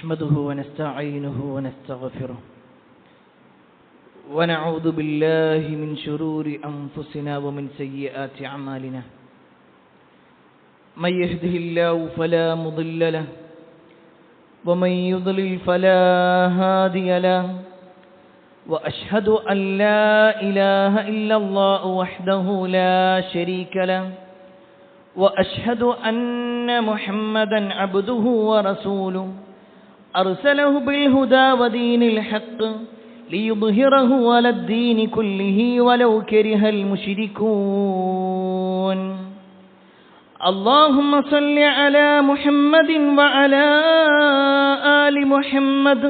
نحمده ونستعينه ونستغفره ونعوذ بالله من شرور أنفسنا ومن سيئات أعمالنا من يهده الله فلا مضل له ومن يضلل فلا هادي له وأشهد أن لا إله إلا الله وحده لا شريك له وأشهد أن محمدا عبده ورسوله أرسله بالهدى ودين الحق ليظهره على الدين كله ولو كره المشركون اللهم صل على محمد وعلى آل محمد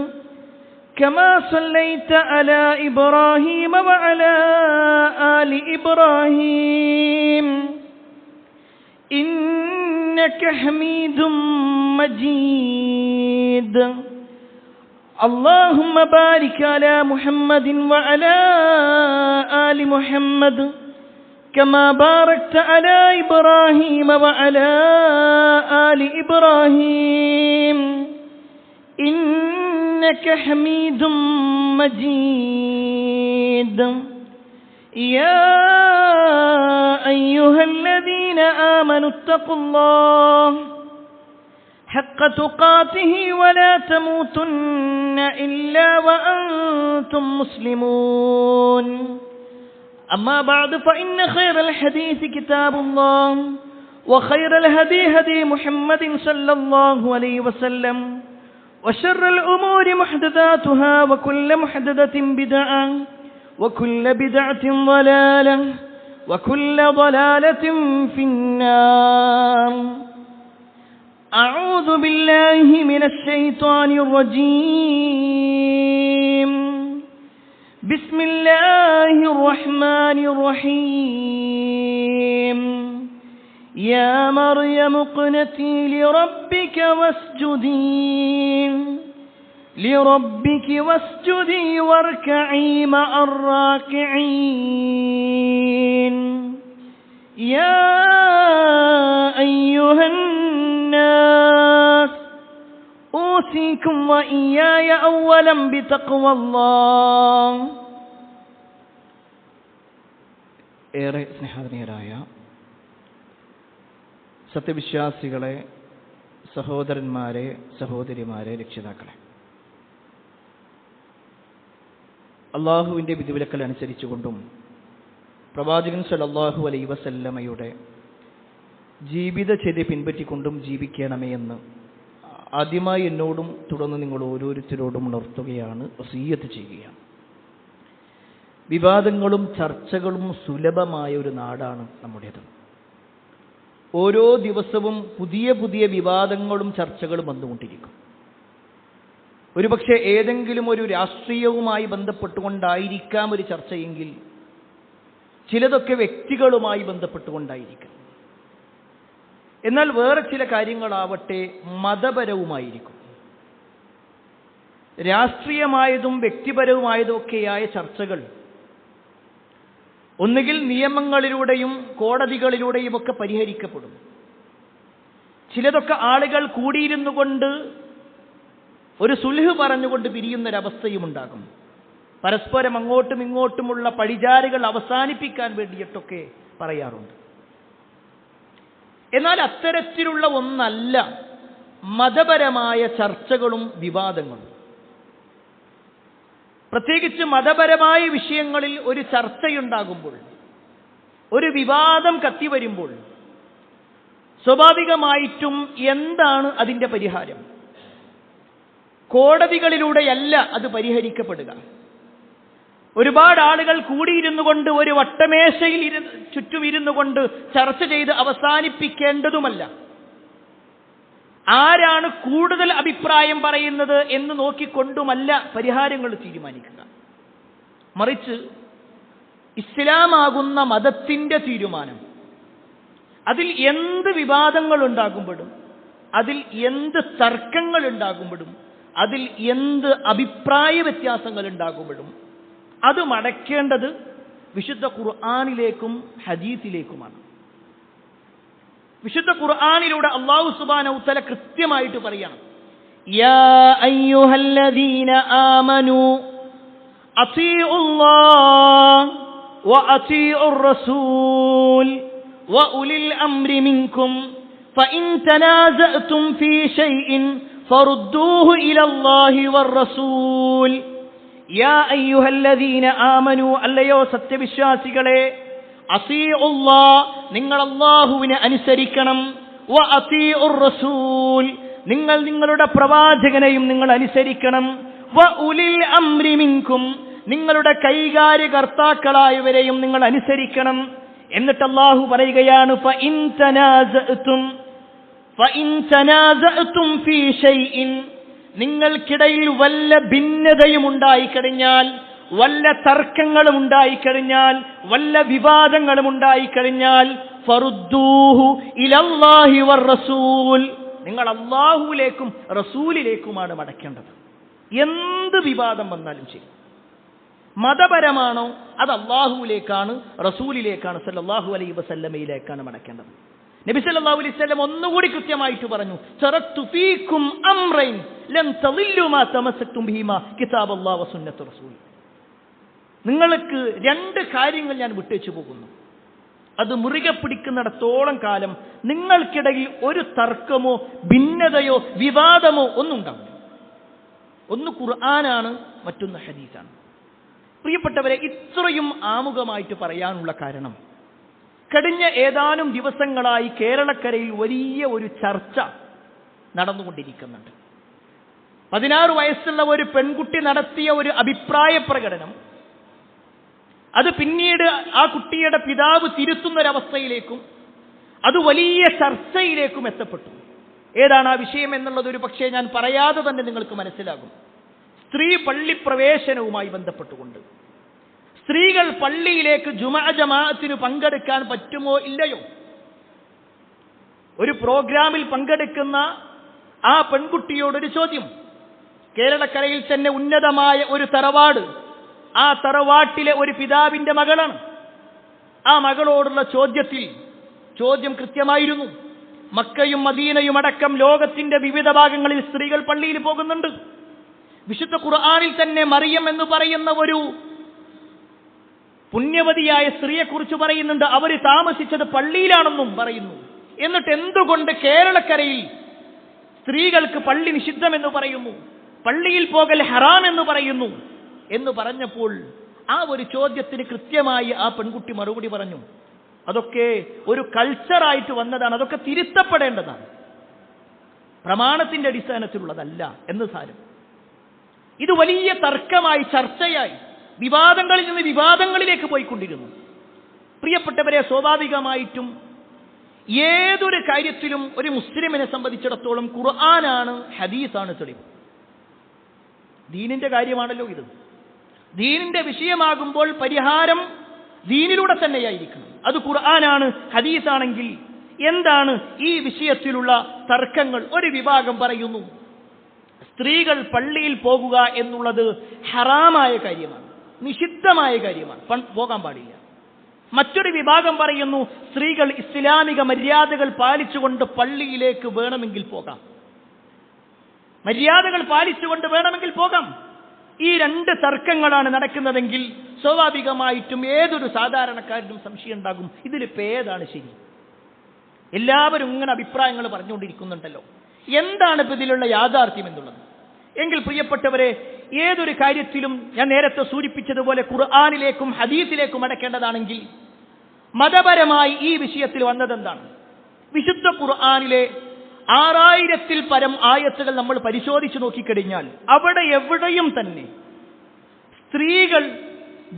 كما صليت على إبراهيم وعلى آل إبراهيم إنك حميد مجيد اللهم بارك على محمد وعلى آل محمد كما باركت على إبراهيم وعلى آل إبراهيم إنك حميد مجيد يا أيها الذين آمنوا اتقوا الله حق تقاته ولا تموتن إلا وأنتم مسلمون أما بعد فإن خير الحديث كتاب الله وخير الهدي هدي محمد صلى الله عليه وسلم وشر الأمور محدثاتها وكل محدثة بدعة وكل بدعة ضلالة وكل ضلالة في النار أعوذ بالله من الشيطان الرجيم بسم الله الرحمن الرحيم يا مريم اقنتي لربك واسجدي واركعي مع الراكعين يا أيها الناس أوصيكم وإياي أولا بتقوى الله. ഏറെ സ്നേഹധന്യരായ സത്യവിശ്വാസികളെ, സഹോദരന്മാരെ, സഹോദരിമാരെ, രക്ഷിതാക്കളെ, അള്ളാഹുവിൻ്റെ വിധിവിലക്കൽ അനുസരിച്ചുകൊണ്ടും പ്രവാചകൻ സല്ലല്ലാഹു അലൈഹി വസല്ലമയുടെ ജീവിതചര്യ പിൻപറ്റിക്കൊണ്ടും ജീവിക്കണമേ എന്ന് ആദ്യമായി എന്നോടും തുടർന്ന് നിങ്ങൾ ഓരോരുത്തരോടും ഉണർത്തുകയാണ്, വസിയ്യത്ത് ചെയ്യുകയാണ്. വിവാദങ്ങളും ചർച്ചകളും സുലഭമായ ഒരു നാടാണ് നമ്മുടേത്. ഓരോ ദിവസവും പുതിയ പുതിയ വിവാദങ്ങളും ചർച്ചകളും വന്നുകൊണ്ടിരിക്കും. ഒരുപക്ഷെ ഏതെങ്കിലും ഒരു രാഷ്ട്രീയവുമായി ബന്ധപ്പെട്ടുകൊണ്ടായിരിക്കാം ഒരു ചർച്ചയെങ്കിൽ ചിലതൊക്കെ വ്യക്തികളുമായി ബന്ധപ്പെട്ടുകൊണ്ടായിരിക്കാം. എന്നാൽ വേറെ ചില കാര്യങ്ങളാവട്ടെ മതപരവുമായിരിക്കും. രാഷ്ട്രീയമായതും വ്യക്തിപരവുമായതും ഒക്കെയായ ചർച്ചകൾ ഒന്നുകിൽ നിയമങ്ങളിലൂടെയും കോടതികളിലൂടെയും ഒക്കെ പരിഹരിക്കപ്പെടും. ചിലതൊക്കെ ആളുകൾ കൂടിയിരുന്നു കൊണ്ട് ഒരു സുൽഹ് പറഞ്ഞുകൊണ്ട് പിരിയുന്നൊരവസ്ഥയുമുണ്ടാകും. പരസ്പരം അങ്ങോട്ടും ഇങ്ങോട്ടുമുള്ള പഴിചാരുകൾ അവസാനിപ്പിക്കാൻ വേണ്ടിയിട്ടൊക്കെ പറയാറുണ്ട്. എന്നാൽ അത്തരത്തിലുള്ള ഒന്നല്ല മതപരമായ ചർച്ചകളും വിവാദങ്ങളും. പ്രത്യേകിച്ച് മതപരമായ വിഷയങ്ങളിൽ ഒരു ചർച്ചയുണ്ടാകുമ്പോൾ, ഒരു വിവാദം കത്തിവരുമ്പോൾ സ്വാഭാവികമായിട്ടും എന്താണ് അതിൻ്റെ പരിഹാരം? കോടതികളിലൂടെയല്ല അത് പരിഹരിക്കപ്പെടുക. ഒരുപാട് ആളുകൾ കൂടിയിരുന്നു കൊണ്ട് ഒരു വട്ടമേശയിൽ ചുറ്റുമിരുന്നു കൊണ്ട് ചർച്ച ചെയ്ത് അവസാനിപ്പിക്കേണ്ടതുമല്ല. ആരാണ് കൂടുതൽ അഭിപ്രായം പറയുന്നത് എന്ന് നോക്കിക്കൊണ്ടുമല്ല പരിഹാരങ്ങൾ തീരുമാനിക്കുക. മറിച്ച് ഇസ്ലാമാകുന്ന മതത്തിൻ്റെ തീരുമാനം, അതിൽ എന്ത് വിവാദങ്ങൾ ഉണ്ടാകുമ്പോഴും, അതിൽ എന്ത് തർക്കങ്ങൾ ഉണ്ടാകുമ്പോഴും, അതിൽ എന്ത് അഭിപ്രായ വ്യത്യാസങ്ങൾ ഉണ്ടാകുമ്പോഴും അത് മടക്കേണ്ടത് വിശുദ്ധ ഖുർആനിലേക്കും ഹദീസിലേക്കുമാണ്. വിശുദ്ധ ഖുർആനിലൂടെ അല്ലാഹു സുബ്ഹാനഹു വ തആല കൃത്യമായിട്ട് പറയാണ്, യാ അയ്യുഹല്ലദീന ആമനൂ അത്തീഉല്ലാഹ് വഅത്തീഉർ റസൂൽ വഉലിൽ അംരി മിൻകും ഫഇൻ തനാസഅതും ഫീ ഷൈഇൻ ഫറുദ്ദൂഹു ഇലല്ലാഹി വർ-റസൂൽ. യാ അയ്യുഹല്ലദീന ആമനൂ, അല്ലയോ സത്യവിശ്വാസികളെ, അത്തീഉല്ലാഹ്, നിങ്ങൾ അല്ലാഹുവിനെ അനുസരിക്കണം, വഅത്തീഉർ റസൂൽ, നിങ്ങൾ നിങ്ങളുടെ പ്രവാചകനെയും നിങ്ങൾ അനുസരിക്കണം, വഉലിൽ അംരി മിൻകും, നിങ്ങളുടെ കൈകാര്യകർത്താക്കളായവരെയും നിങ്ങൾ അനുസരിക്കണം. എന്നിട്ട് അല്ലാഹു പറയുകയാണ്, ഫഇൻ തനാസഅതും ഫീ ഷൈഇൻ, നിങ്ങൾക്കിടയിൽ വല്ല ഭിന്നതയും ഉണ്ടായിക്കഴിഞ്ഞാൽ, വല്ല തർക്കങ്ങളും ഉണ്ടായിക്കഴിഞ്ഞാൽ, വല്ല വിവാദങ്ങളും ഉണ്ടായിക്കഴിഞ്ഞാൽ, ഫറുദ്ദൂഹു ഇലല്ലാഹി വർ-റസൂൽ, നിങ്ങൾ അല്ലാഹുവിലേക്കും റസൂലിലേക്കുമാണ് മടക്കേണ്ടത്. എന്ത് വിവാദം വന്നാലും ശരി, മതപരമാണോ അത് അല്ലാഹുവിലേക്കാണ്, റസൂലിലേക്കാണ്, സല്ലല്ലാഹു അലൈഹി വസല്ലമയിലേക്കാണ് മടക്കേണ്ടത്. നബി സല്ലല്ലാഹു അലൈഹി വസല്ലം ഒന്നുകൂടി കൃത്യമായിട്ട് പറഞ്ഞു, തറക്തു ഫീകും അംറൈൻ ലൻ തളില്ലു മാ തമസ്സക്തും ബിഹിമാ കിതാബല്ലാഹി വസുന്നത്തു റസൂൽ. നിങ്ങൾക്ക് രണ്ട് കാര്യങ്ങൾ ഞാൻ വിട്ടേച്ചു പോകുന്നു, അത് മുറുകെ പിടിക്കുന്നിടത്തോളം കാലം നിങ്ങൾക്കിടയിൽ ഒരു തർക്കമോ ഭിന്നതയോ വിവാദമോ ഒന്നും ഉണ്ടാവില്ല. ഒന്ന് ഖുർആനാണ്, മറ്റൊന്ന് ഹദീസാണ്. പ്രിയപ്പെട്ടവരെ, ഇത്രയും ആമുഖമായിട്ട് പറയാനുള്ള കാരണം, കഴിഞ്ഞ ഏതാനും ദിവസങ്ങളായി കേരളക്കരയിൽ വലിയ ഒരു ചർച്ച നടന്നുകൊണ്ടിരിക്കുന്നുണ്ട്. 16 വയസ്സുള്ള ഒരു പെൺകുട്ടി നടത്തിയ ഒരു അഭിപ്രായ പ്രകടനം, അത് പിന്നീട് ആ കുട്ടിയുടെ പിതാവ് തിരുത്തുന്നൊരവസ്ഥയിലേക്കും അത് വലിയ ചർച്ചയിലേക്കും എത്തപ്പെട്ടു. ഏതാണ് ആ വിഷയം എന്നുള്ളത് ഒരു പക്ഷേ ഞാൻ പറയാതെ തന്നെ നിങ്ങൾക്ക് മനസ്സിലാകും. സ്ത്രീ പള്ളി പ്രവേശനവുമായി ബന്ധപ്പെട്ടുകൊണ്ട് സ്ത്രീകൾ പള്ളിയിലേക്ക് ജുമുഅ ജമാഅത്തിന് പങ്കെടുക്കാൻ പറ്റുമോ ഇല്ലയോ? ഒരു പ്രോഗ്രാമിൽ പങ്കെടുക്കുന്ന ആ പെൺകുട്ടിയോടൊരു ചോദ്യം. കേരളക്കരയിൽ തന്നെ ഉന്നതമായ ഒരു തറവാട്, ആ തറവാട്ടിലെ ഒരു പിതാവിന്റെ മകളാണ്. ആ മകളോടുള്ള ചോദ്യം കൃത്യമായിരുന്നു. മക്കയും മദീനയും അടക്കം ലോകത്തിന്റെ വിവിധ ഭാഗങ്ങളിൽ സ്ത്രീകൾ പള്ളിയിൽ പോകുന്നുണ്ട്. വിശുദ്ധ ഖുർആനിൽ തന്നെ മറിയം എന്ന് പറയുന്ന ഒരു പുണ്യവതിയായ സ്ത്രീയെക്കുറിച്ച് പറയുന്നുണ്ട്. അവർ താമസിച്ചത് പള്ളിയിലാണെന്നും പറയുന്നു. എന്നിട്ട് എന്തുകൊണ്ട് കേരളക്കരയിൽ സ്ത്രീകൾക്ക് പള്ളി നിഷിദ്ധമെന്ന് പറയുന്നു, പള്ളിയിൽ പോകൽ ഹറാം എന്ന് പറയുന്നു എന്ന് പറഞ്ഞപ്പോൾ ആ ഒരു ചോദ്യത്തിന് കൃത്യമായി ആ പെൺകുട്ടി മറുപടി പറഞ്ഞു, അതൊക്കെ ഒരു കൾച്ചറായിട്ട് വന്നതാണ്, അതൊക്കെ തിരുത്തപ്പെടേണ്ടതാണ്, പ്രമാണത്തിന്റെ അടിസ്ഥാനത്തിലുള്ളതല്ല എന്ന് സാരം. ഇത് വലിയ തർക്കമായി, ചർച്ചയായി, വിവാദങ്ങളിൽ നിന്ന് വിവാദങ്ങളിലേക്ക് പോയിക്കൊണ്ടിരുന്നു. പ്രിയപ്പെട്ടവരെ, സ്വാഭാവികമായിട്ടും ഏതൊരു കാര്യത്തിലും ഒരു മുസ്ലിമിനെ സംബന്ധിച്ചിടത്തോളം ഖുർആനാണ്, ഹദീസാണ് തെളിവ്. ദീനിന്റെ കാര്യമാണല്ലോ ഇത്. ദീനിന്റെ വിഷയമാകുമ്പോൾ പരിഹാരം ദീനിലൂടെ തന്നെയായിരിക്കണം. അത് ഖുർആനാണ്, ഹദീസാണെങ്കിൽ എന്താണ് ഈ വിഷയത്തിലുള്ള തർക്കങ്ങൾ? ഒരു വിഭാഗം പറയുന്നു സ്ത്രീകൾ പള്ളിയിൽ പോകുക എന്നുള്ളത് ഹറാമായ കാര്യമാണ്, നിഷിദ്ധമായ കാര്യമാണ്, പോകാൻ പാടില്ല. മറ്റൊരു വിഭാഗം പറയുന്നു സ്ത്രീകൾ ഇസ്ലാമിക മര്യാദകൾ പാലിച്ചുകൊണ്ട് പള്ളിയിലേക്ക് വേണമെങ്കിൽ പോകാം, മര്യാദകൾ പാലിച്ചുകൊണ്ട് വേണമെങ്കിൽ പോകാം. ഈ രണ്ട് തർക്കങ്ങളാണ് നടക്കുന്നതെങ്കിൽ സ്വാഭാവികമായിട്ടും ഏതൊരു സാധാരണക്കാരനും സംശയം ഉണ്ടാകും, ഇതിലിപ്പോ ഏതാണ് ശരി? എല്ലാവരും ഇങ്ങനെ അഭിപ്രായങ്ങൾ പറഞ്ഞുകൊണ്ടിരിക്കുന്നുണ്ടല്ലോ, എന്താണ് ഇപ്പൊ ഇതിലുള്ള യാഥാർത്ഥ്യം എന്നുള്ളത്? എങ്കിൽ പ്രിയപ്പെട്ടവരെ, ഏതൊരു കാര്യത്തിലും ഞാൻ നേരത്തെ സൂചിപ്പിച്ചതുപോലെ ഖുർആനിലേക്കും ഹദീസിലേക്കും അടക്കേണ്ടതാണെങ്കിൽ മതപരമായി ഈ വിഷയത്തിൽ വന്നതെന്താണ്? വിശുദ്ധ ഖുർആനിലെ 6000-ൽ പരം ആയത്തുകൾ നമ്മൾ പരിശോധിച്ചു നോക്കിക്കഴിഞ്ഞാൽ അവിടെ എവിടെയും തന്നെ സ്ത്രീകൾ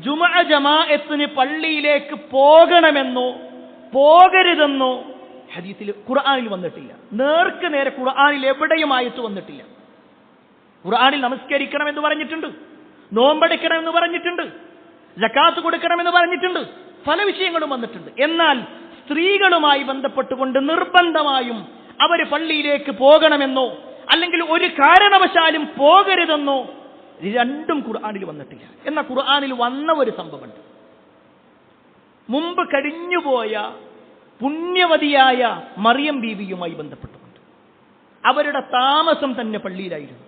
ജുമുഅ ജമാഅത്തിന് പള്ളിയിലേക്ക് പോകണമെന്നോ പോകരുതെന്നോ ഹദീസിൽ ഖുർആനിൽ വന്നിട്ടില്ല. നേർക്ക് നേരെ ഖുർആനിൽ എവിടെയും ആയത്ത് വന്നിട്ടില്ല. ഖുർആനിൽ നമസ്കരിക്കണമെന്ന് പറഞ്ഞിട്ടുണ്ട്, നോമ്പെടുക്കണമെന്ന് പറഞ്ഞിട്ടുണ്ട്, സകാത്ത് കൊടുക്കണമെന്ന് പറഞ്ഞിട്ടുണ്ട്, പല വിഷയങ്ങളും വന്നിട്ടുണ്ട്. എന്നാൽ സ്ത്രീകളുമായി ബന്ധപ്പെട്ടുകൊണ്ട് നിർബന്ധമായും അവർ പള്ളിയിലേക്ക് പോകണമെന്നോ അല്ലെങ്കിൽ ഒരു കാരണവശാലും പോകരുതെന്നോ രണ്ടും ഖുർആനിൽ വന്നിട്ടില്ല. എന്നാൽ ഖുർആനിൽ വന്ന ഒരു സംഭവമുണ്ട്. മുമ്പ് കഴിഞ്ഞുപോയ പുണ്യവതിയായ മറിയം ബീവിയുമായി ബന്ധപ്പെട്ടുകൊണ്ട് അവരുടെ താമസം തന്നെ പള്ളിയിലായിരുന്നു.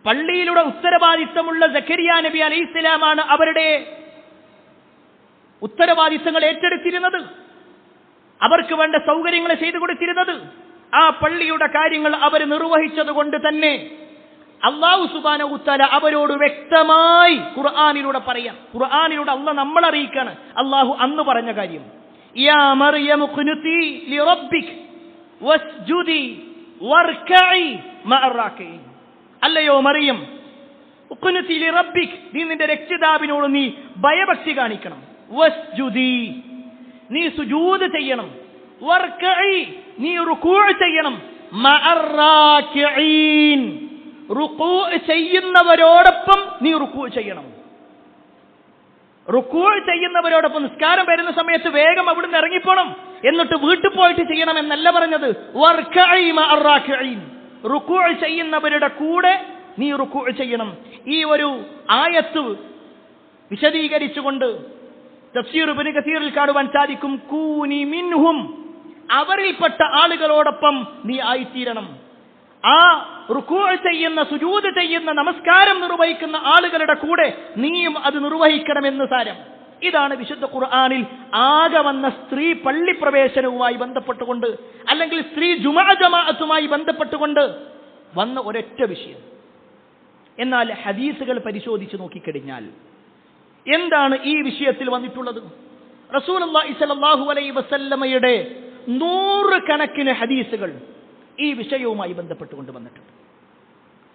പള്ളിയിലൂടെ ഉത്തരവാദിത്തമുള്ള സക്കരിയ നബി അലൈഹിസ്സലാമാണ് അവരുടെ ഉത്തരവാദിത്തങ്ങൾ ഏറ്റെടുത്തിരുന്നത്. അവർക്ക് വേണ്ട സൗകര്യങ്ങൾ ചെയ്തു കൊടുത്തിരുന്നത്. ആ പള്ളിയുടെ കാര്യങ്ങൾ അവർ നിർവഹിച്ചത് കൊണ്ട് തന്നെ അല്ലാഹു സുബ്ഹാനഹു വതആല അവരോട് വ്യക്തമായി ഖുർആനിലൂടെ പറയാം. ഖുർആനിലൂടെ അല്ലാഹ് നമ്മളെ അറിയിക്കാണ്. അല്ലാഹു അന്ന് പറഞ്ഞ കാര്യം, യാ മറിയം ഖുനുതി ലിറബ്ബിക് വസ്ജുദി വർകഇ മഅർ റാകിഈൻ. അല്ലയോ മറിയം, ഖുനുതി ലിറബ്ബിക്, നീ നിന്റെ രക്ഷിതാവിനോട് നീ ഭയഭക്തി കാണിക്കണം. വസ്ജുദി, നീ സുജൂദ് ചെയ്യണം. വർകഇ, നീ റുകൂഅ് ചെയ്യണം. മഅർ റാകിഈൻ, റുകൂഅ് ചെയ്യുന്നവരോടൊപ്പം നീ റുകൂഅ് ചെയ്യണം. റുകൂഅ് ചെയ്യുന്നവരോടൊപ്പം. നിസ്കാരം വരുന്ന സമയത്ത് വേഗം അവിടുന്ന് ഇറങ്ങിപ്പോണം, എന്നിട്ട് വീട്ടിൽ പോയിട്ട് ചെയ്യണം എന്നല്ല പറഞ്ഞത്. വർകഇ മഅർ റാകിഈൻ, റുകൂഅ് ചെയ്യുന്നവരുടെ കൂടെ നീ റുകൂഅ് ചെയ്യണം. ഈ ഒരു ആയത്ത് വിശദീകരിച്ചുകൊണ്ട് തഫ്സീർ ഇബ്നു കസീറിൽ കാണുവാൻ സാധിക്കും, കൂനി മിൻഹും, അവരിൽപ്പെട്ട ആളുകളോടൊപ്പം നീ ആയിത്തീരണം. ആ റുകൂഅ് ചെയ്യുന്ന, സുജൂദ് ചെയ്യുന്ന, നമസ്കാരം നിർവഹിക്കുന്ന ആളുകളുടെ കൂടെ നീയും അത് നിർവഹിക്കണമെന്ന് സാരം. ഇതാണ് വിശുദ്ധ ഖുർആനിൽ ആകെ വന്ന സ്ത്രീ പള്ളി പ്രവേശനവുമായി ബന്ധപ്പെട്ടുകൊണ്ട്, അല്ലെങ്കിൽ സ്ത്രീ ജമാഅത്തുമായി ബന്ധപ്പെട്ടുകൊണ്ട് വന്ന ഒരൊറ്റ വിഷയം. എന്നാൽ ഹദീസുകൾ പരിശോധിച്ച് നോക്കിക്കഴിഞ്ഞാൽ എന്താണ് ഈ വിഷയത്തിൽ വന്നിട്ടുള്ളത്? റസൂലുള്ളാഹി സ്വല്ലല്ലാഹു അലൈഹി വസല്ലമയുടെ 100 കണക്കിന് ഹദീസുകൾ ഈ വിഷയവുമായി ബന്ധപ്പെട്ടുകൊണ്ട് വന്നിട്ടുണ്ട്.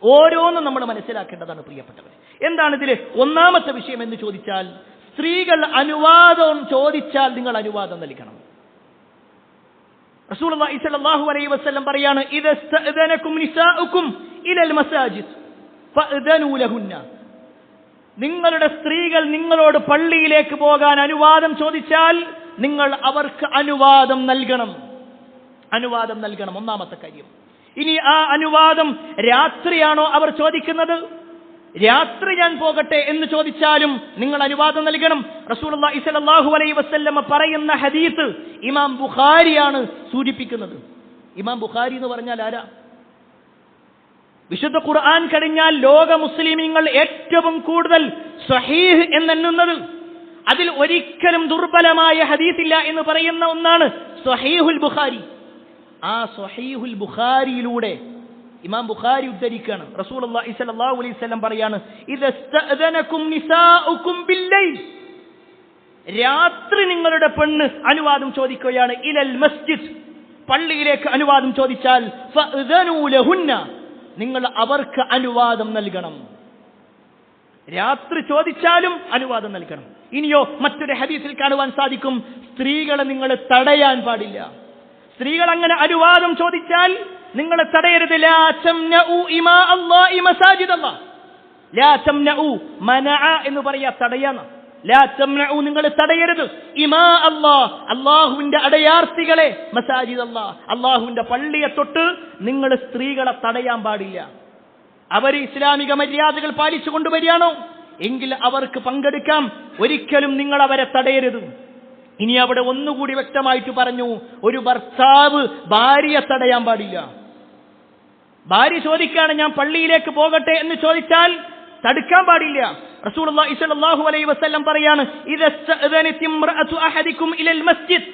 ഓരോന്നും നമ്മൾ മനസ്സിലാക്കേണ്ടതാണ് പ്രിയപ്പെട്ടവർ. എന്താണ് ഇതിൽ ഒന്നാമത്തെ വിഷയം എന്ന് ചോദിച്ചാൽ, സ്ത്രീകൾ അനുവാദം ചോദിച്ചാൽ നിങ്ങൾ അനുവാദം നൽകണം. റസൂലുള്ളാഹി സ്വല്ലല്ലാഹു അലൈഹി വസല്ലം പറയാണ്, ഇദസ്തഅദനകും നിസാഉകും ഇലൽ മസാജിദ് ഫഅദനൂ ലഹുന്ന. നിങ്ങളുടെ സ്ത്രീകൾ നിങ്ങളോട് പള്ളിയിലേക്ക് പോകാൻ അനുവാദം ചോദിച്ചാൽ നിങ്ങൾ അവർക്ക് അനുവാദം നൽകണം. അനുവാദം നൽകണം, ഒന്നാമത്തെ കാര്യം. ഇനി ആ അനുവാദം രാത്രിയാണോ അവർ ചോദിക്കുന്നത്? രാത്രി ഞാൻ പോകട്ടെ എന്ന് ചോദിച്ചാലും നിങ്ങൾ അനുവാദം നൽകണം. റസൂലുള്ളാഹി സ്വല്ലല്ലാഹു അലൈഹി വസല്ലം പറയുന്ന ഹദീസ് ഇമാം ബുഖാരിയാണ് സൂചിപ്പിക്കുന്നത്. ഇമാം ബുഖാരി എന്ന് പറഞ്ഞാൽ ആരാ? വിശുദ്ധ ഖുർആൻ കഴിഞ്ഞാൽ ലോക മുസ്ലിമീങ്ങൾ ഏറ്റവും കൂടുതൽ സ്വഹീഹ് എന്നെണ്ണുന്നത്, അതിൽ ഒരിക്കലും ദുർബലമായ ഹദീസില്ല എന്ന് പറയുന്ന ഒന്നാണ് സ്വഹീഹുൽ ബുഖാരി. ആ സ്വഹീഹുൽ ബുഖാരിയിലൂടെ ഇമാം ബുഖാരി ഉദ്ധരിക്കുകയാണ്, റസൂലുള്ളാഹി സ്വല്ലല്ലാഹു അലൈഹി വസല്ലം പറയാണ്, ഇദസ്തഅദനകും നിസാഉകും ബില്ലൈൽ, രാത്രി നിങ്ങളുടെ പെണ്ണ് അനുവാദം ചോദിക്കുകയാണ്, ഇലൽ മസ്ജിദ്, പള്ളിയിലേക്ക് അനുവാദം ചോദിച്ചാൽ ഫഅദനൂ ലഹുന്ന, നിങ്ങൾ അവർക്ക് അനുവാദം നൽകണം. രാത്രി ചോദിച്ചാലും അനുവാദം നൽകണം. ഇനിയോ മറ്റൊരു ഹദീസിൽ കാണുവാൻ സാധിക്കും, സ്ത്രീകളെ നിങ്ങൾ തടയാൻ പാടില്ല. സ്ത്രീകൾ അങ്ങനെ അനുവാദം ചോദിച്ചാൽ നിങ്ങൾ തടയരുത്. ലാ തംനഉ ഇമാ അല്ലാഹി മസാജിദ് അല്ലാഹ്. ലാ തംനഉ, മനഅ എന്ന് പറയാ തടയാന. ലാ തംനഉ, നിങ്ങൾ തടയരുത്. ഇമാ അല്ലാഹ്, അല്ലാഹുവിന്റെ അടയാർത്തികളെ, മസാജിദ് അല്ലാഹ്, അല്ലാഹുവിന്റെ പള്ളിയെ തൊട്ട് നിങ്ങൾ സ്ത്രീകളെ തടയാൻ പാടില്ല. അവർ ഇസ്ലാമിക മര്യാദകൾ പാലിച്ചു കൊണ്ടുവരികയാണോ എങ്കിൽ അവർക്ക് പങ്കെടുക്കാം. ഒരിക്കലും നിങ്ങൾ അവരെ തടയരുത്. ഇനി അവിടെ ഒന്നുകൂടി വ്യക്തമായിട്ട് പറഞ്ഞു, ഒരു ഭർത്താവ് ഭാര്യയെ തടയാൻ പാടില്ല. ഭാര്യ ചോദിക്കാണ് ഞാൻ പള്ളിയിലേക്ക് പോകട്ടെ എന്ന് ചോദിച്ചാൽ തടുക്കാൻ പാടില്ല. റസൂലുള്ളാഹി സ്വല്ലല്ലാഹു അലൈഹി വസല്ലം പറയാണ്, ഇദസ്തഅദനത് ഇംറഅതു അഹദികും ഇലൽ മസ്ജിദ്,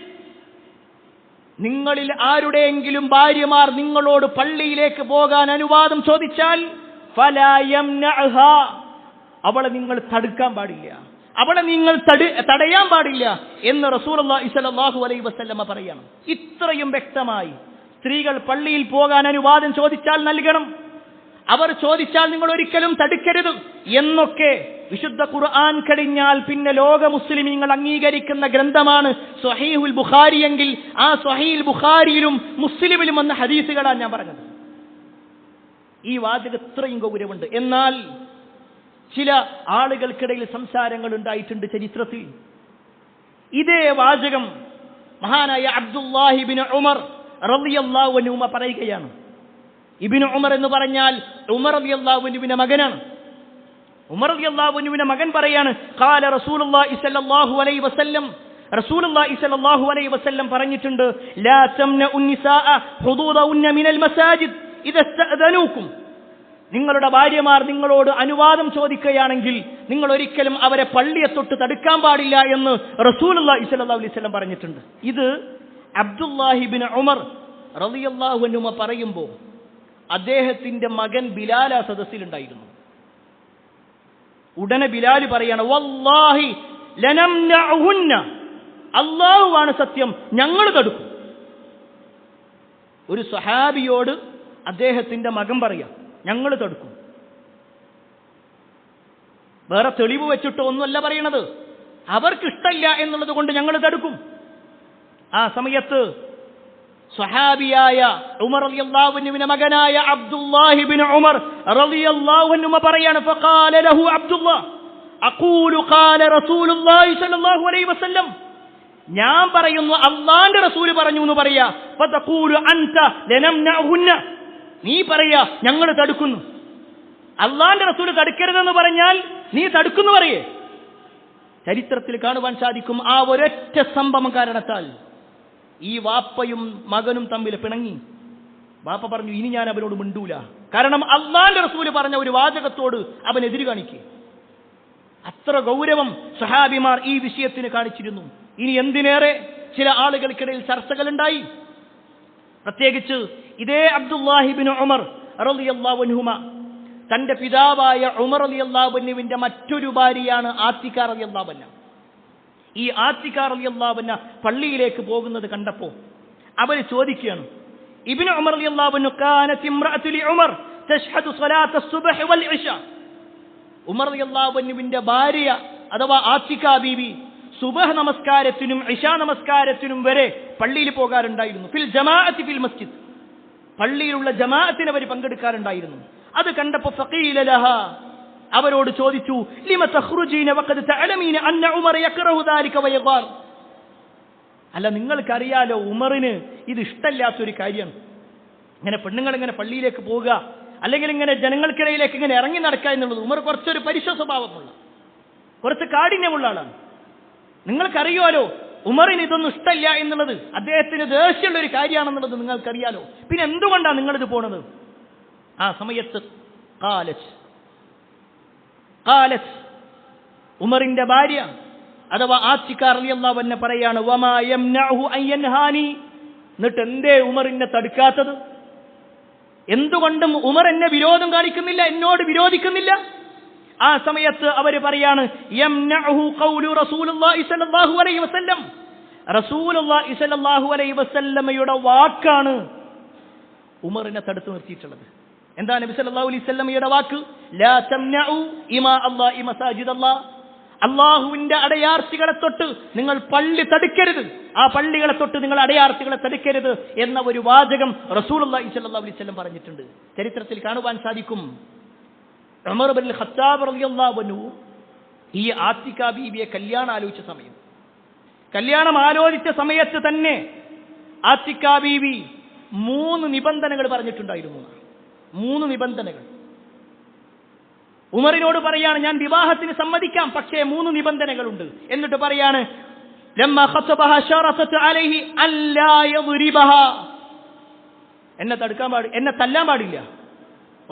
നിങ്ങളിൽ ആരുടെയെങ്കിലും ഭാര്യമാർ നിങ്ങളോട് പള്ളിയിലേക്ക് പോകാൻ അനുവാദം ചോദിച്ചാൽ ഫലാ യംനഅഹാ, അവളെ നിങ്ങൾ തടുക്കാൻ പാടില്ല, അവളെ നിങ്ങൾ തടയാൻ പാടില്ല എന്ന് റസൂലുള്ളാഹി സ്വല്ലല്ലാഹു അലൈഹി വസല്ലം പറയാണ്. ഇത്രയും വ്യക്തമായി സ്ത്രീകൾ പള്ളിയിൽ പോകാൻ അനുവാദം ചോദിച്ചാൽ നൽകണം, അവർ ചോദിച്ചാൽ നിങ്ങൾ ഒരിക്കലും തടുക്കരുത് എന്നൊക്കെ വിശുദ്ധ ഖുർആൻ കഴിഞ്ഞാൽ പിന്നെ ലോക മുസ്ലിമീങ്ങൾ അംഗീകരിക്കുന്ന ഗ്രന്ഥമാണ് സ്വഹീഹുൽ ബുഖാരി എങ്കിൽ ആ സ്വഹീഹുൽ ബുഖാരിയിലും മുസ്ലിമിലും വന്ന ഹദീസുകളാണ് ഞാൻ പറഞ്ഞത്. ഈ വാചകം ഇത്രയും ഗൗരവമുണ്ട്. എന്നാൽ ചില ആളുകൾക്കിടയിൽ സംസാരങ്ങൾ ഉണ്ടായിട്ടുണ്ട് ചരിത്രത്തിൽ. ഇതേ വാചകം മഹാനായ അബ്ദുല്ലാഹി ഇബ്നു ഉമർ റളിയല്ലാഹു അൻഹു പറയുകയാണ്. ഇബ്നു ഉമർ എന്ന് പറഞ്ഞാൽ ഉമർ റളിയല്ലാഹു അൻഹുവിന്റെ മകനാണ്. ഉമർ റളിയല്ലാഹു അൻഹുവിന്റെ മകൻ പറയാണ്, ഖാല റസൂലുള്ളാഹി സ്വല്ലല്ലാഹു അലൈഹി വസല്ലം, റസൂലുള്ളാഹി സ്വല്ലല്ലാഹു അലൈഹി വസല്ലം പറഞ്ഞിട്ടുണ്ട്, ലാ തംനഉ നിസാഅ ഹുദൂദഉന്ന മിനൽ മസാജിദ് ഇദാ ഇസ്തഅദനൂകും. നിങ്ങളുടെ ഭാര്യമാർ നിങ്ങളോട് അനുവാദം ചോദിക്കുകയാണെങ്കിൽ നിങ്ങൾ ഒരിക്കലും അവരെ പള്ളിയെ തൊട്ട് തടുക്കാൻ പാടില്ല എന്ന് റസൂലുള്ളാഹി സ്വല്ലല്ലാഹു അലൈഹി വസല്ലം പറഞ്ഞിട്ടുണ്ട്. ഇത് അബ്ദുല്ലാഹി ഇബ്നു ഉമർ റളിയല്ലാഹു അൻഹു പറയുമ്പോൾ അദ്ദേഹത്തിന്റെ മകൻ ബിലാൽ ആ സദസ്സിലുണ്ടായിരുന്നു. ഉടനെ ബിലാൽ പറയാണ്, വല്ലാഹി ലനംനഉഹുന്ന, അല്ലാഹുവാണ് സത്യം, ഞങ്ങൾ തടുക്കും. ഒരു സ്വഹാബിയോട് അദ്ദേഹത്തിന്റെ മകൻ പറയാ, ഞങ്ങൾ തടുക്കും. വേറെ തെളിവ് വെച്ചിട്ടോ ഒന്നുമല്ല പറയണത്, അവർക്കിഷ്ടമില്ല എന്നുള്ളത് കൊണ്ട് ഞങ്ങൾ തടുക്കും. ആ സമയത്ത് സ്വഹാബിയായ ഉമർ റളിയല്ലാഹു അൻഹുവിന്റെ മകനായ അബ്ദുല്ലാഹി ഇബ്നു ഉമർ റളിയല്ലാഹു അൻഹു പറയാണ്, ഫഖാല ലഹു അബ്ദുല്ലാഹ് അഖൂലു ഖാല റസൂലുള്ളാഹി സ്വല്ലല്ലാഹു അലൈഹി വസല്ലം, ഞാൻ പറയുന്നു അല്ലാഹുവിന്റെ റസൂൽ പറഞ്ഞു എന്ന് പറയാ. ഫതഖൂലു അൻത ലനംനഉഹുന്ന, നീ പറയാ ഞങ്ങൾ തടുക്കുന്നു. അല്ലാഹുവിന്റെ റസൂൽ തടുക്കരുതെന്ന് പറഞ്ഞാൽ നീ തടുക്കുന്നു പറയേ. ചരിത്രത്തിൽ കാണുവാൻ സാധിക്കും, ആ ഒരൊറ്റ സംഭവം കാരണത്താൽ ഈ വാപ്പയും മകനും തമ്മിൽ പിണങ്ങി. വാപ്പ പറഞ്ഞു, ഇനി ഞാൻ അവനോട് മിണ്ടൂല, കാരണം അല്ലാഹുവിന്റെ റസൂൽ പറഞ്ഞ ഒരു വാചകത്തോട് അവൻ എതിര് കാണിക്കേ. അത്ര ഗൗരവം സഹാബിമാർ ഈ വിഷയത്തിന് കാണിച്ചിരുന്നു. ഇനി എന്തിനേറെ ചില ആളുകൾക്കിടയിൽ ചർച്ചകളുണ്ടായി. പ്രത്യേകിച്ച് ഇതേ അബ്ദുല്ലാഹി ഇബ്നു ഉമർ റളിയല്ലാഹു അൻഹുമ തന്റെ പിതാവായ ഉമർ റളിയല്ലാഹു അൻഹുവിന്റെ മറ്റൊരു ഭാര്യയാണ് ആത്തിക റളിയല്ലാഹു അൻഹ. ഈ ആത്തിക റളിയല്ലാഹു അൻഹ പള്ളിയിലേക്ക് പോകുന്നത് കണ്ടപ്പോൾ അവർ ചോദിക്കുകയാണ്, ഇബ്നു ഉമർ റളിയല്ലാഹു അൻഹു കാനത് ഇംറഅതു ലി ഉമർ തശ്ഹദു സ്വലാത്ത സുബ്ഹ് വൽ ഇശാ. ഉമർ റളിയല്ലാഹു അൻഹുവിന്റെ ഭാര്യ അഥവാ ആത്തിക ബീവി സുബ്ഹ് നമസ്കാരത്തിനും ഇശാ നമസ്കാരത്തിനും വരെ പള്ളിയിൽ പോകാറുണ്ടായിരുന്നു. ഫിൽ ജമാഅത്തി ഫിൽ മസ്ജിദ്, പള്ളിയിലുള്ള ജമാഅത്തിന് അവർ പങ്കെടുക്കാറുണ്ടായിരുന്നു. അത് കണ്ടപ്പോൾ ഫഖീല ലഹാ, അവരോട് ചോദിച്ചു, ലിമ തഖ്റുജീന വഖദ് തഅലമീന അന്ന ഉമർ യക്റഹു ദാലിക വയഗാർ. അല്ല, നിങ്ങൾക്കറിയാലോ ഉമറിന് ഇത് ഇഷ്ടമില്ലാത്തൊരു കാര്യമാണ്, ഇങ്ങനെ പെണ്ണുങ്ങൾ ഇങ്ങനെ പള്ളിയിലേക്ക് പോവുക, അല്ലെങ്കിൽ ഇങ്ങനെ ജനങ്ങൾക്കിടയിലേക്ക് ഇങ്ങനെ ഇറങ്ങി നടക്കുക എന്നുള്ളത്. ഉമർ കുറച്ചൊരു പരുഷ സ്വഭാവമുള്ള, കുറച്ച് കാഠിന്യമുള്ള ആളാണ്. നിങ്ങൾക്കറിയാലോ ഉമറിന് ഇതൊന്നും ഇഷ്ടമില്ല എന്നുള്ളത്, അദ്ദേഹത്തിന് ദേഷ്യമുള്ള ഒരു കാര്യമാണെന്നുള്ളത് നിങ്ങൾക്കറിയാലോ. പിന്നെ എന്തുകൊണ്ടാണ് നിങ്ങളിത് പോണത്? ആ സമയത്ത് ഖാലത്ത് ഉമറിന്റെ ഭാര്യ അഥവാ ആത്തിക റളിയല്ലാഹു അൻഹ പറയാണ്, വമാ യംനഉഹു അൻ യൻഹാനി, എന്നിട്ട് എന്തേ ഉമറിനെ തടുക്കാത്തത്? എന്തുകൊണ്ടും ഉമർ എന്നെ വിരോധം കാണിക്കുന്നില്ല, എന്നോട് വിരോധിക്കുന്നില്ല? ആ സമയത്ത് അവർ പറയാണ്, യംനഉഹു ഖൗലു റസൂലുള്ളാഹി സ്വല്ലല്ലാഹു അലൈഹി വസല്ലം, റസൂലുള്ളാഹി സ്വല്ലല്ലാഹു അലൈഹി വസല്ലമയുടെ വാക്കാണ് ഉമറിനെ തടുത്തു നിർത്തിയിട്ടുള്ളത്. എന്താ നബി സല്ലല്ലാഹു അലൈഹി വസല്ലമയുടെ വാക്ക്? ലാ തംനഉ ഇമാ അല്ലാഹി മസാജിദല്ലാഹ്, അല്ലാഹുവിന്റെ അടയാർത്തികളെ തൊട്ട് നിങ്ങൾ പള്ളി തടുക്കരുത്, ആ പള്ളികളെ തൊട്ട് നിങ്ങൾ അടയാർത്തികളെ തടുക്കരുത് എന്ന ഒരു വാചകം റസൂലുള്ളാഹി സ്വല്ലല്ലാഹു അലൈഹി വസല്ലം പറഞ്ഞിട്ടുണ്ട്. ചരിത്രത്തിൽ കാണുവാൻ സാധിക്കും, ഉമർ ഇബ്നുൽ ഖത്താബ് റളിയല്ലാഹു അൻഹു ഈ ആത്തിക ബീവിയെ കല്യാണം ആലോചിച്ച സമയത്ത് തന്നെ ആത്തിക ബീവി 3 നിബന്ധനകൾ പറഞ്ഞിട്ടുണ്ടായിരുന്നു. 3 നിബന്ധനകൾ. ഉമറിനോട് പറയാണ്, ഞാൻ വിവാഹത്തിന് സമ്മതിക്കാം, പക്ഷേ 3 നിബന്ധനകളുണ്ട്. എന്നിട്ട് പറയാണ്, ലമ്മാ ഖതബഹ ശറതത് അലൈഹി അല്ലാ യദ്രിബഹ, എന്നെ തല്ലാൻ പാടില്ല.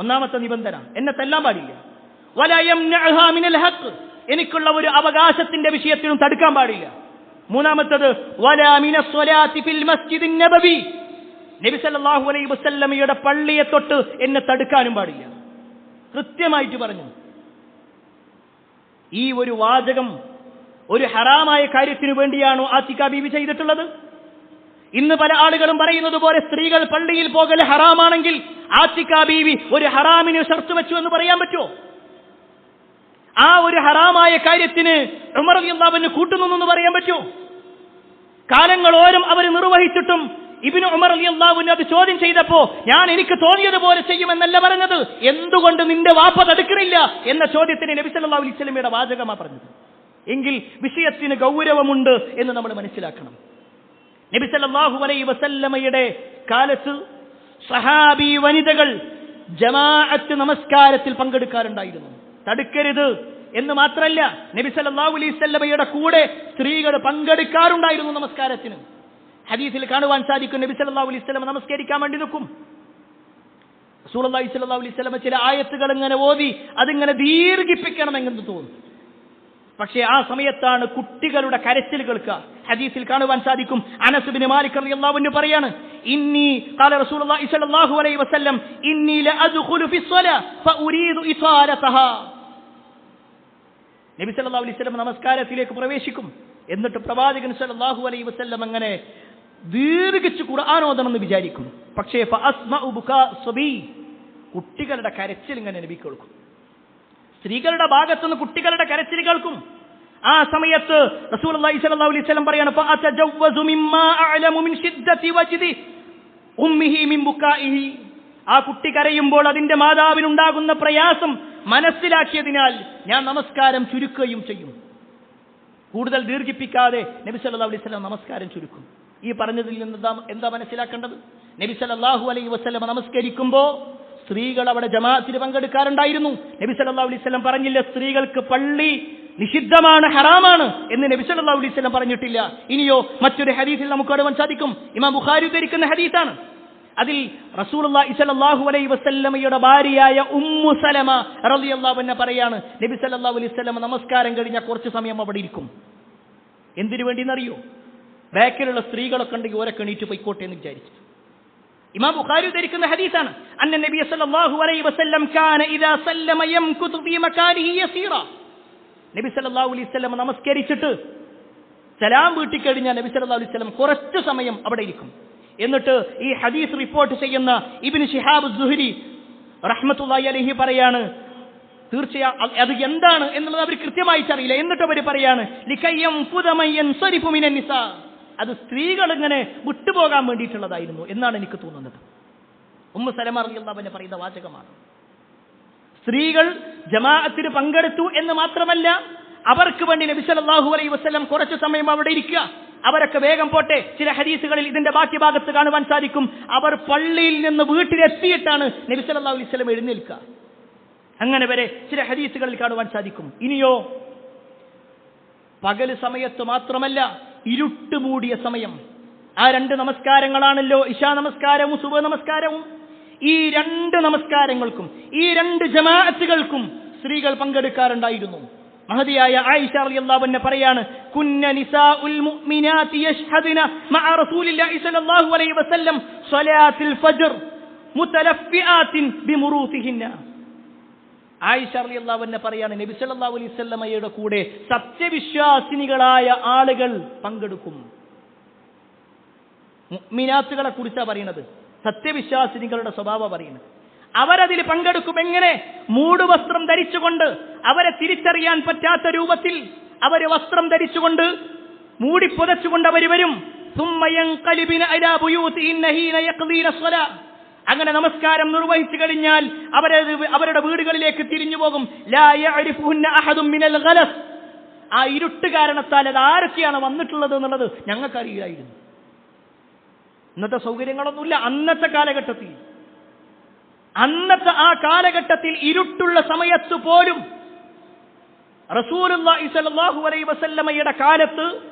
ഒന്നാമത്തെ നിബന്ധന, എന്നെ തല്ലാൻ പാടില്ല. വലാ യംനഅഹാ മിനൽ ഹഖ്, എനിക്കുള്ള ഒരു അവകാശത്തിന്റെ വിഷയത്തിലും തടുക്കാൻ പാടില്ല. മൂന്നാമത്തേത്, വലാ മിനസ് സ്വലാത്തി ഫിൽ മസ്ജിദിൻ നബവി, നബി സല്ലല്ലാഹു അലൈഹി വസല്ലമയുടെ പള്ളിയെ തൊട്ട് എന്നെ തടുക്കാനും പാടില്ല. കൃത്യമായിട്ട് പറഞ്ഞു. ഈ ഒരു വാചകം ഒരു ഹറാമായ കാര്യത്തിനു വേണ്ടിയാണോ ആത്തിക ബീവി ചെയ്തിട്ടുള്ളത്? ഇന്ന് പല ആളുകളും പറയുന്നത് പോലെ സ്ത്രീകൾ പള്ളിയിൽ പോകൽ ഹറാമാണെങ്കിൽ ആത്തിക ബീവി ഒരു ഹറാമിന് ഷർത്ത് വെച്ചു എന്ന് പറയാൻ പറ്റുമോ? ആ ഒരു ഹറാമായ കാര്യത്തിന് ഉമർ റളിയല്ലാഹു അൻഹു കൂട്ടുനിന്നു പറയാൻ പറ്റുമോ? കാലങ്ങളോരം അവർ നിർവഹിച്ചിട്ടും ഇബ്നു ഉമർ റളിയല്ലാഹു അൻഹു അത് ചോദ്യം ചെയ്തപ്പോ, ഞാൻ എനിക്ക് തോന്നിയതുപോലെ ചെയ്യുമെന്നല്ല പറഞ്ഞത്, എന്തുകൊണ്ട് നിന്റെ വാപ്പ തടുക്കണില്ല എന്ന ചോദ്യത്തിന് നബി സല്ലല്ലാഹു അലൈഹി വസല്ലമയുടെ വാചകമാണ് പറഞ്ഞത്. എങ്കിൽ വിഷയത്തിന് ഗൗരവമുണ്ട് എന്ന് നമ്മൾ മനസ്സിലാക്കണം. നബി സല്ലല്ലാഹു അലൈഹി വസല്ലമയുടെ കാലത്ത് സഹാബി വനിതകൾ ജമാഅത്ത് നമസ്കാരത്തിൽ പങ്കെടുക്കാറുണ്ടായിരുന്നു. തടുക്കരുത് എന്ന് മാത്രമല്ല, നബി സല്ലല്ലാഹു അലൈഹി വസല്ലമയുടെ കൂടെ സ്ത്രീകൾ പങ്കെടുക്കാറുണ്ടായിരുന്നു നമസ്കാരത്തിന്. ഹദീസിൽ കാണുവാൻ സാധിക്കും, നബി സല്ലല്ലാഹു അലൈഹി വസല്ലം നമസ്കരിക്കാൻ വേണ്ടി നിൽക്കും. റസൂലുള്ളാഹി സ്വല്ലല്ലാഹു അലൈഹി വസല്ലം ചില ആയത്തുകൾ ഇങ്ങനെ ഓതി അതിങ്ങനെ ദീർഘിപ്പിക്കണമെന്ന് തോന്നും. പക്ഷേ ആ സമയത്താണ് കുട്ടികളുടെ കരച്ചിൽ കേൾക്കുക. ഹദീസിൽ കാണുവാൻ സാധിക്കും, അനസ് ഇബ്നു മാലിക് റളിയല്ലാഹു അൻഹു പറയാണ്, ഇന്നി ഖാല റസൂലുള്ളാഹി സ്വല്ലല്ലാഹു അലൈഹി വസല്ലം ഇന്നി ലഅദ്ഖുലു ഫിസ്സലാ ഫഉരീദു ഇസാലതഹാ. നബി സല്ലല്ലാഹു അലൈഹി വസല്ലം നമസ്കാരത്തിലേക്ക് പ്രവേശിക്കും. എന്നിട്ട് പ്രവാചകൻ സല്ലല്ലാഹു അലൈഹി വസല്ലം അങ്ങനെ ദീർഘിച്ച് ഖുർആൻ ഓതണമെന്ന് വിചാരിക്കും. പക്ഷേ ഫഅസ്മഉ ബുകാ സബി, കുട്ടികളുടെ കരച്ചിൽ ഇങ്ങനെ നബി കേൾക്കും. സ്ത്രീകളുടെ ഭാഗത്തുനിന്ന് കുട്ടികളുടെ കരച്ചിൽ കേൾക്കും. ആ സമയത്ത് റസൂലുള്ളാഹി സ്വല്ലല്ലാഹു അലൈഹി വസല്ലം പറയാണ്, ഫഅതജവ്വസു മിമ്മാ അഅലമു മിൻ ശിദ്ദതി വജ്ദി ഉമ്മിഹി മിൻ ബുകാഇഹി. ആ കുട്ടി കരയുമ്പോൾ അതിന്റെ മാതാവിനുണ്ടാകുന്ന പ്രയാസം മനസ്സിലാക്കിയതിനാൽ ഞാൻ നമസ്കാരം ചുരുക്കുകയും ചെയ്യും. കൂടുതൽ ദീർഘിപ്പിക്കാതെ നബി സല്ലല്ലാഹു അലൈഹി വസല്ലം നമസ്കാരം ചുരുക്കും. ഈ പറഞ്ഞതിൽ നിന്ന് എന്താ മനസ്സിലാക്കേണ്ടത്? നബി സല്ലല്ലാഹു അലൈഹി വസല്ലം നമസ്കരിക്കുമ്പോൾ സ്ത്രീകൾ അവിടെ ജമാഅത്തിന് പങ്കെടുക്കാറുണ്ടായിരുന്നു. നബി സല്ലല്ലാഹു അലൈഹി വസല്ലം പറഞ്ഞില്ല സ്ത്രീകൾക്ക് പള്ളി നിഷിദ്ധമാണ്, ഹറാമാണ് എന്ന് നബി സല്ലല്ലാഹു അലൈഹി വസല്ലം പറഞ്ഞിട്ടില്ല. ഇനിയോ മറ്റൊരു ഹദീസിൽ നമുക്ക് കാണുവാൻ സാധിക്കും, ഇമാം ബുഖാരി ഉദ്ധരിക്കുന്ന ഹദീസാണ്. അതിൽ റസൂലുള്ളാഹി സ്വല്ലല്ലാഹു അലൈഹി വസല്ലമയുടെ ഭാര്യയായ ഉമ്മു സലമ റളിയല്ലാഹു അൻഹ പറയാണ്, നബി സല്ലല്ലാഹു അലൈഹി വസല്ലം നമസ്കാരം കഴിഞ്ഞാൽ കുറച്ച് സമയം അവിടെ ഇരിക്കും. എന്തിനു വേണ്ടിയെന്നറിയോ? ബാക്കിലുള്ള സ്ത്രീകളൊക്കെ ഉണ്ടെങ്കിൽ ഓരൊക്കെ എണീറ്റ് പോയിക്കോട്ടെ എന്ന് വിചാരിച്ചു. ഇമാം ബുഖാരി ഉദ്ധരിക്കുന്ന ഹദീസാണ്, അന്ന നബി സല്ലല്ലാഹു അലൈഹി വസല്ലം കാന ഇദാ സല്ലമ യംകുതു ഫീ മകാനിഹി യസീറ. നബി സല്ലല്ലാഹു അലൈഹി വസല്ലം നമസ്കരിച്ചിട്ട് സലാം വീട്ടിക്കഴിഞ്ഞാൽ നബി സല്ലല്ലാഹു അലൈഹി വസല്ലം കുറച്ച് സമയം അവിടെ ഇരിക്കും. എന്നിട്ട് ഈ ഹദീസ് റിപ്പോർട്ട് ചെയ്യുന്ന ഇബ്നു ശിഹാബ് സുഹരി റഹ്മത്തുള്ളാഹി അലൈഹി പറയാണ്, തീർച്ചയായും അത് എന്താണ് എന്നുള്ളത് അവർ കൃത്യമായിട്ട് അറിയില്ല. എന്നിട്ട് അവർ പറയാണ്, ലികയ്യം ഫുദമയൻ സരിഫു മിനൻ നിസാ, അത് സ്ത്രീകൾ ഇങ്ങനെ വിട്ടുപോകാൻ വേണ്ടിയിട്ടുള്ളതായിരുന്നു എന്നാണ് എനിക്ക് തോന്നുന്നത്. ഉമ്മു സലമ റളിയല്ലാഹു അൻഹ പറയുന്ന വാചകമാണ്. സ്ത്രീകൾ ജമാഅത്തിന് പങ്കെടുത്തു എന്ന് മാത്രമല്ല, അവർക്ക് വേണ്ടി നബി സല്ലല്ലാഹു അലൈഹി വസല്ലം കുറച്ച് സമയം അവിടെ ഇരിക്കുക. അവരൊക്കെ വേഗം പോട്ടെ. ചില ഹദീസുകളിൽ ഇതിന്റെ ബാക്കി ഭാഗത്ത് കാണുവാൻ സാധിക്കും, അവർ പള്ളിയിൽ നിന്ന് വീട്ടിലെത്തിയിട്ടാണ് നബി സല്ലല്ലാഹു അലൈഹി വസല്ലം എഴുന്നേൽക്കുക. അങ്ങനെ വരെ ചില ഹദീസുകളിൽ കാണുവാൻ സാധിക്കും. ഇനിയോ പകൽ സമയത്ത് മാത്രമല്ല, ഇരുട്ട് മൂടിയ സമയം. ആ രണ്ട് നമസ്കാരങ്ങളാണല്ലോ ഇശാ നമസ്കാരവും സുബഹ് നമസ്കാരവും. ഈ രണ്ട് നമസ്കാരങ്ങൾക്കും ഈ രണ്ട് ജമാഅത്തുകൾക്കും സ്ത്രീകൾ പങ്കെടുക്കാറുണ്ടായിരുന്നു. മഹദിയായ ആയിഷ റളിയല്ലാഹു അൻഹ പറയാണ്, കുന്ന നിസാഉൽ മുഅ്മിനാതി യശ്ഹദന മഅ റസൂലില്ലാഹി സ്വല്ലല്ലാഹു അലൈഹി വസല്ലം സ്വലാത്തുൽ ഫജ്ർ മുതലഫിആത്തിൻ ബിമുറൂതിഹിന്ന. ആയിഷ റളിയല്ലാഹു അൻഹ പറയാണ്, നബി സല്ലല്ലാഹു അലൈഹി വസല്ലമയുടെ കൂടെ സത്യവിശ്വാസിനികളായ ആളുകൾ പങ്കെടുക്കും. മുഅ്മിനാത്തുകളെ കുറിച്ചാണ് പറയുന്നത്, സത്യവിശ്വാസിനികളുടെ സ്വഭാവം പറയുന്നത്. അവരതിൽ പങ്കെടുക്കും. എങ്ങനെ? മൂടുവസ്ത്രം ധരിച്ചുകൊണ്ട്, അവരെ തിരിച്ചറിയാൻ പറ്റാത്ത രൂപത്തിൽ അവര് വസ്ത്രം ധരിച്ചുകൊണ്ട് മൂടിപ്പൊതച്ചുകൊണ്ട് അവർ വരും. അങ്ങനെ നമസ്കാരം നിർവഹിച്ചു കഴിഞ്ഞാൽ അവരുടെ വീടുകളിലേക്ക് തിരിഞ്ഞു പോകും. ആ ഇരുട്ട് കാരണത്താൽ അത് ആരൊക്കെയാണ് വന്നിട്ടുള്ളത് എന്നുള്ളത് ഞങ്ങൾക്കറിയില്ലായിരുന്നു. ഇന്നത്തെ സൗകര്യങ്ങളൊന്നുമില്ല. അന്നത്തെ ആ കാലഘട്ടത്തിൽ ഇരുട്ടുള്ള സമയത്ത് പോലും റസൂലുള്ളാഹി സ്വല്ലല്ലാഹു അലൈഹി വസല്ലമയുടെ കാലത്ത്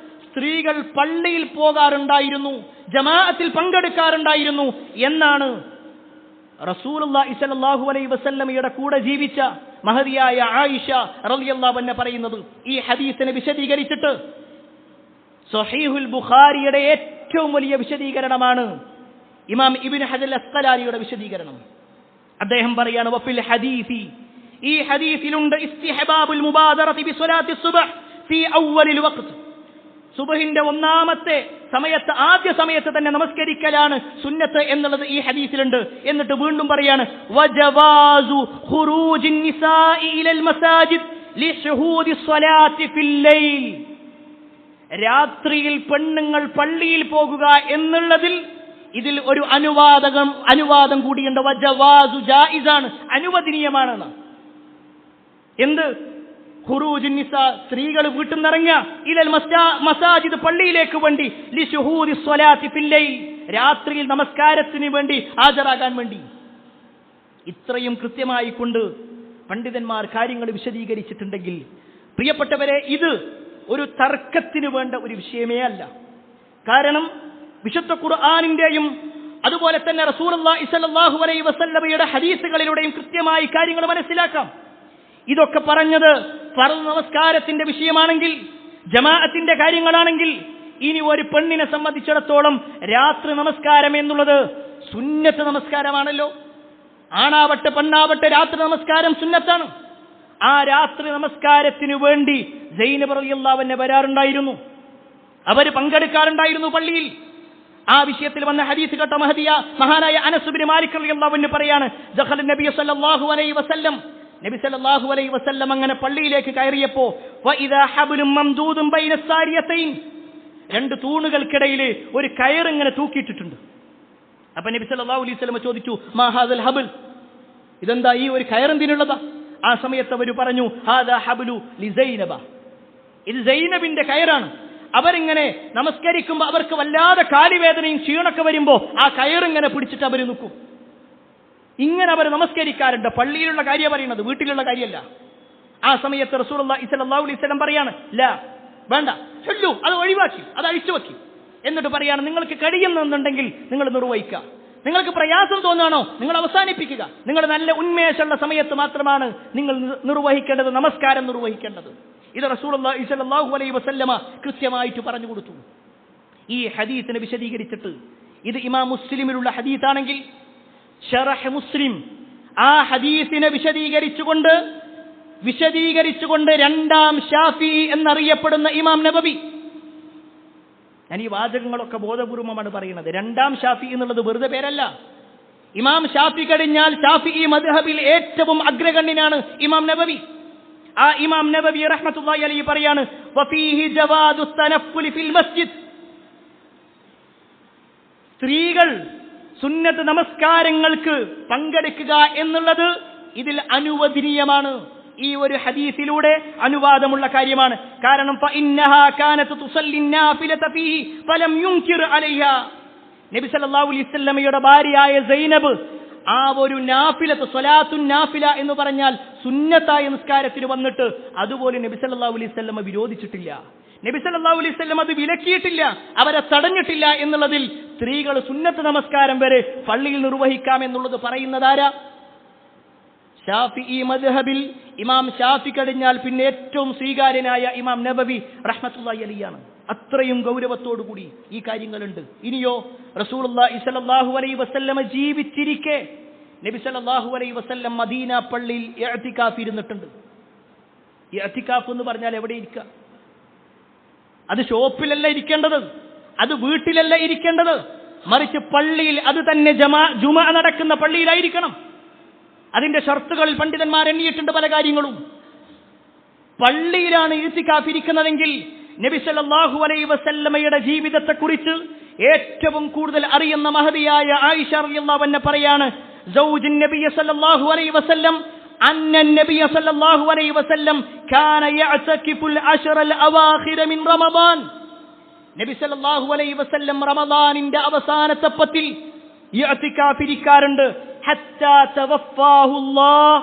സ്ത്രീകൾ പള്ളിയിൽ പോകാറുണ്ടായിരുന്നു, ജമാഅത്തിൽ പങ്കെടുക്കാറുണ്ടായിരുന്നു എന്നാണ് റസൂലുള്ളാഹി സ്വല്ലല്ലാഹു അലൈഹി വസല്ലമയുടെ കൂടെ ജീവിച്ച മഹദിയായ ആയിഷ റളിയല്ലാഹു അൻഹ പറയുന്നത്. ഈ ഹദീസിനെ വിശദീകരിച്ചിട്ട് സ്വഹീഹുൽ ബുഖാരിയുടെ ഏറ്റവും വലിയ വിശദീകരണമാണ് ഇമാം ഇബ്നു ഹജർ അസ്ഖലാനിയുടെ വിശദീകരണം. അദ്ദേഹം പറയാണ്, വഫിൽ ഹദീസി, ഈ ഹദീസിലുണ്ട് ഇസ്തിഹബാബുൽ മുബാദറതി ബിസ്വലാത്തി സുബ്ഹ് ഫീ അവ്വലിൽ വഖ്ത്, സുബ്ഹിന്റെ ഒന്നാമത്തെ സമയത്ത്, ആദ്യ സമയത്ത് തന്നെ നമസ്കരിക്കലാണ് സുന്നത്ത് എന്നുള്ളത് ഈ ഹദീസിലുണ്ട്. എന്നിട്ട് വീണ്ടും പറയാണ്, വജവാസു ഖുറൂജിൻ നിസാഇ ഇലൽ മസാജിദ് ലിശുഹൂദി സ്വലാത്തി ഫിൽ ലൈൽ, രാത്രിയിൽ പെണ്ണുങ്ങൾ പള്ളിയിൽ പോകുക എന്നുള്ളതിൽ ഇതിൽ ഒരു അനുവാദം കൂടിയുണ്ട്. വജവാസു ജായിസാണ്, അനുവദനീയമാണെന്ന്. എന്ത്? ഖുറൂജുൻ നിസാ, സ്ത്രീകൾ വീട്ടിൽ നിന്നിറങ്ങുക, ഇലൽ മസാജിദ്, പള്ളിയിലേക്ക് വേണ്ടി, ലിശുഹൂദി സ്വലാത്തി ഫിൽ ലൈൽ, രാത്രിയിൽ നമസ്കാരത്തിന് വേണ്ടി ഹാജരാകാൻ വേണ്ടി. ഇത്രയും കൃത്യമായി കൊണ്ട് പണ്ഡിതന്മാർ കാര്യങ്ങൾ വിശദീകരിച്ചിട്ടുണ്ടെങ്കിൽ പ്രിയപ്പെട്ടവരെ, ഇത് ഒരു തർക്കത്തിന് വേണ്ട ഒരു വിഷയമേ അല്ല. കാരണം വിശുദ്ധ ഖുർആനിന്റെയും അതുപോലെ തന്നെ റസൂലുള്ളാഹി സ്വല്ലല്ലാഹു അലൈഹി വസല്ലമയുടെ ഹദീസുകളിലൂടെയും കൃത്യമായി കാര്യങ്ങൾ മനസ്സിലാക്കാം. ഇതൊക്കെ പറഞ്ഞത് ഫർദ് നമസ്കാരത്തിന്റെ വിഷയമാണെങ്കിൽ, ജമാഅത്തിന്റെ കാര്യങ്ങളാണെങ്കിൽ, ഇനി ഒരു പെണ്ണിനെ സംബന്ധിച്ചിടത്തോളം രാത്രി നമസ്കാരം എന്നുള്ളത് സുന്നത്ത് നമസ്കാരമാണല്ലോ. ആണാവട്ടെ പെണ്ണാവട്ടെ രാത്രി നമസ്കാരം സുന്നത്താണ്. ആ രാത്രി നമസ്കാരത്തിനു വേണ്ടി സൈനബ് റളിയല്ലാഹു അൻഹ വരാറുണ്ടായിരുന്നു, അവര് പങ്കെടുക്കാറുണ്ടായിരുന്നു പള്ളിയിൽ. ആ വിഷയത്തിൽ വന്ന ഹദീസ് കേട്ട മഹാനായ അനസ് ഇബ്നു മാലിക് റളിയല്ലാഹു അൻഹു പറയാണ്, ദഖല നബി സല്ലല്ലാഹു അലൈഹി വസല്ലം, നബി സല്ലല്ലാഹു അലൈഹി വസല്ലം അങ്ങനെ പള്ളിയിലേക്ക് കയറിയപ്പോ വഇദാ ഹബ്ലും മംദൂദുൻ ബൈന സാരിയതൈൻ, രണ്ട് തൂണുകൾക്കിടയിൽ ഒരു കയറിങ്ങനെ തൂക്കിയിട്ടിട്ടുണ്ട്. അപ്പൊ നബി സല്ലല്ലാഹു അലൈഹി വസല്ലം ചോദിച്ചു, മാ ഹാദൽ ഹബൽ, ഇതെന്താ ഈ ഒരു കയറെന്തിനുള്ളതാ? ആ സമയത്ത് അവർ പറഞ്ഞു, ഹാദാ ഹബ്ലു ലിസൈനബ, ഇത് സൈനബിന്റെ കയറാണ്. അവരിങ്ങനെ നമസ്കരിക്കുമ്പോൾ അവർക്ക് വല്ലാതെ കാലുവേദനയും ക്ഷീണൊക്കെ വരുമ്പോ ആ കയറിങ്ങനെ പിടിച്ചിട്ട് അവർ നിൽക്കും. ഇങ്ങനെ അവർ നമസ്കരിക്കാറുണ്ട്. പള്ളിയിലുള്ള കാര്യം പറയുന്നത്, വീട്ടിലുള്ള കാര്യമല്ല. ആ സമയത്ത് റസൂലുള്ളാഹി സ്വല്ലല്ലാഹു അലൈഹി വസല്ലം പറയാണ്, ലാ, വേണ്ട, ചൊല്ലു, അത് ഒഴിവാക്കി, അത് അഴിച്ചു വെക്കി. എന്നിട്ട് പറയാണ്, നിങ്ങൾക്ക് കഴിയുന്നുണ്ടെങ്കിൽ നിങ്ങൾ നിർവഹിക്കുക, നിങ്ങൾക്ക് പ്രയാസം തോന്നുകയാണോ നിങ്ങൾ അവസാനിപ്പിക്കുക. നിങ്ങൾ നല്ല ഉന്മേഷമുള്ള സമയത്ത് മാത്രമാണ് നിങ്ങൾ നിർവഹിക്കേണ്ടത്, നമസ്കാരം നിർവഹിക്കേണ്ടത്. ഇത് റസൂലുള്ളാഹി സ്വല്ലല്ലാഹു അലൈഹി വസല്ലമ കൃത്യമായിട്ട് പറഞ്ഞു കൊടുത്തു. ഈ ഹദീസിനെ വിശദീകരിച്ചിട്ട്, ഇത് ഇമാം മുസ്ലിമിലുള്ള ഹദീസാണെങ്കിൽ ശറഹ് മുസ്ലിം ആ ഹദീസിനെ വിശദീകരിച്ചുകൊണ്ട് രണ്ടാം ഷാഫിഈ എന്നറിയപ്പെടുന്ന ഇമാം നബവി, ഞാൻ ഈ വാചകങ്ങളൊക്കെ ബോധപൂർവമാണ് പറയുന്നത്. രണ്ടാം ഷാഫിഈ എന്നുള്ളത് വെറുതെ പേരല്ല. ഇമാം ഷാഫി കഴിഞ്ഞാൽ ഷാഫിഈ മദ്ഹബിൽ ഏറ്റവും അഗ്രഗണ്യനാണ് ഇമാം നബവി. ആ ഇമാം നബവി റഹ്മത്തുള്ളാഹി അലൈഹി പറയാണ്, വഫീഹി ജവാദു തനഫുലി ഫിൽ മസ്ജിദ്, സ്ത്രീകൾ സുന്നത്ത് നമസ്കാരങ്ങൾക്ക് പങ്കെടുക്കുക എന്നുള്ളത് ഇതിൽ അനുവദനീയമാണ്. ഈ ഒരു ഹദീസിലൂടെ അനുവാദമുള്ള കാര്യമാണ്. കാരണം ഫഇന്നഹാ കാനത് തുസല്ലി നാഫിലത ഫീഹി ഫലം യുൻകിർ അലൈഹാ, നബി സല്ലല്ലാഹു അലൈഹി വസല്ലമയുടെ ഭാര്യയായ സൈനബ് ആ ഒരു നാഫിലത്ത്, സ്വലാത്തുൻ നാഫില എന്ന് പറഞ്ഞാൽ സുന്നത്തായ നിസ്കാരത്തിന് വന്നിട്ട് അതുപോലെ നബി സല്ലല്ലാഹു അലൈഹി വസല്ലമ വിരോധിച്ചിട്ടില്ല. നബി സല്ലല്ലാഹു അലൈഹി വസല്ലം അത് വിലക്കിയിട്ടില്ല, അവരെ തടഞ്ഞിട്ടില്ല എന്നുള്ളതിൽ സ്ത്രീകൾ സുന്നത്ത് നമസ്കാരം വരെ പള്ളിയിൽ നിർവഹിക്കാം എന്നുള്ളത് പറയുന്നതാരാ? ഷാഫിഈ മദ്ഹബിൽ ഇമാം ഷാഫി കഴിഞ്ഞാൽ പിന്നെ ഏറ്റവും സ്വീകാര്യനായ ഇമാം നബവി റഹ്മത്തുള്ളാഹി അലൈഹിയാണ്. അത്രയും ഗൗരവത്തോടുകൂടി ഈ കാര്യങ്ങളുണ്ട്. ഇനിയോ റസൂലുള്ളാഹി സ്വല്ലല്ലാഹു അലൈഹി വസല്ലമ ജീവിച്ചിരിക്കെ നബി സല്ലല്ലാഹു അലൈഹി വസല്ലം മദീന പള്ളിയിൽ ഇഅ്തികാഫ് ഇരുന്നിട്ടുണ്ട്. ഇഅ്തികാഫ് എന്ന് പറഞ്ഞാൽ എവിടെ ഇരിക്കുക? അത് ഷോപ്പിലല്ല ഇരിക്കേണ്ടത്, അത് വീട്ടിലല്ല ഇരിക്കേണ്ടത്, മറിച്ച് പള്ളിയിൽ, അത് തന്നെ ജുമുഅ നടക്കുന്ന പള്ളിയിലായിരിക്കണം. അതിന്റെ ഷർത്തുകളിൽ പണ്ഡിതന്മാർ എണ്ണിയിട്ടുണ്ട് പല കാര്യങ്ങളും. പള്ളിയിലാണ് ഇഅ്തികാഫ് ഇരിക്കുന്നതെങ്കിൽ നബി സല്ലല്ലാഹു അലൈഹി വസല്ലമയുടെ ജീവിതത്തെക്കുറിച്ച് ഏറ്റവും കൂടുതൽ അറിയുന്ന മഹദിയായ ആയിഷ റളിയല്ലാഹു അൻഹ പറയാണ്, സൗജുൻ നബി സല്ലല്ലാഹു അലൈഹി വസല്ലം അന്ന നബി സല്ലല്ലാഹു അലൈഹി വസല്ലം കാന യഅ്തകിഫുൽ അശ്റൽ അവാഖിറ മിൻ റമദാൻ, നബി സല്ലല്ലാഹു അലൈഹി വസല്ലം റമദാനിന്റെ അവസാനത്തെ പത്തിൽ ഇഅ്തികാഫ് ഇരിക്കാറുണ്ട്. ഹത്താ തവഫാഹുല്ലാഹ്,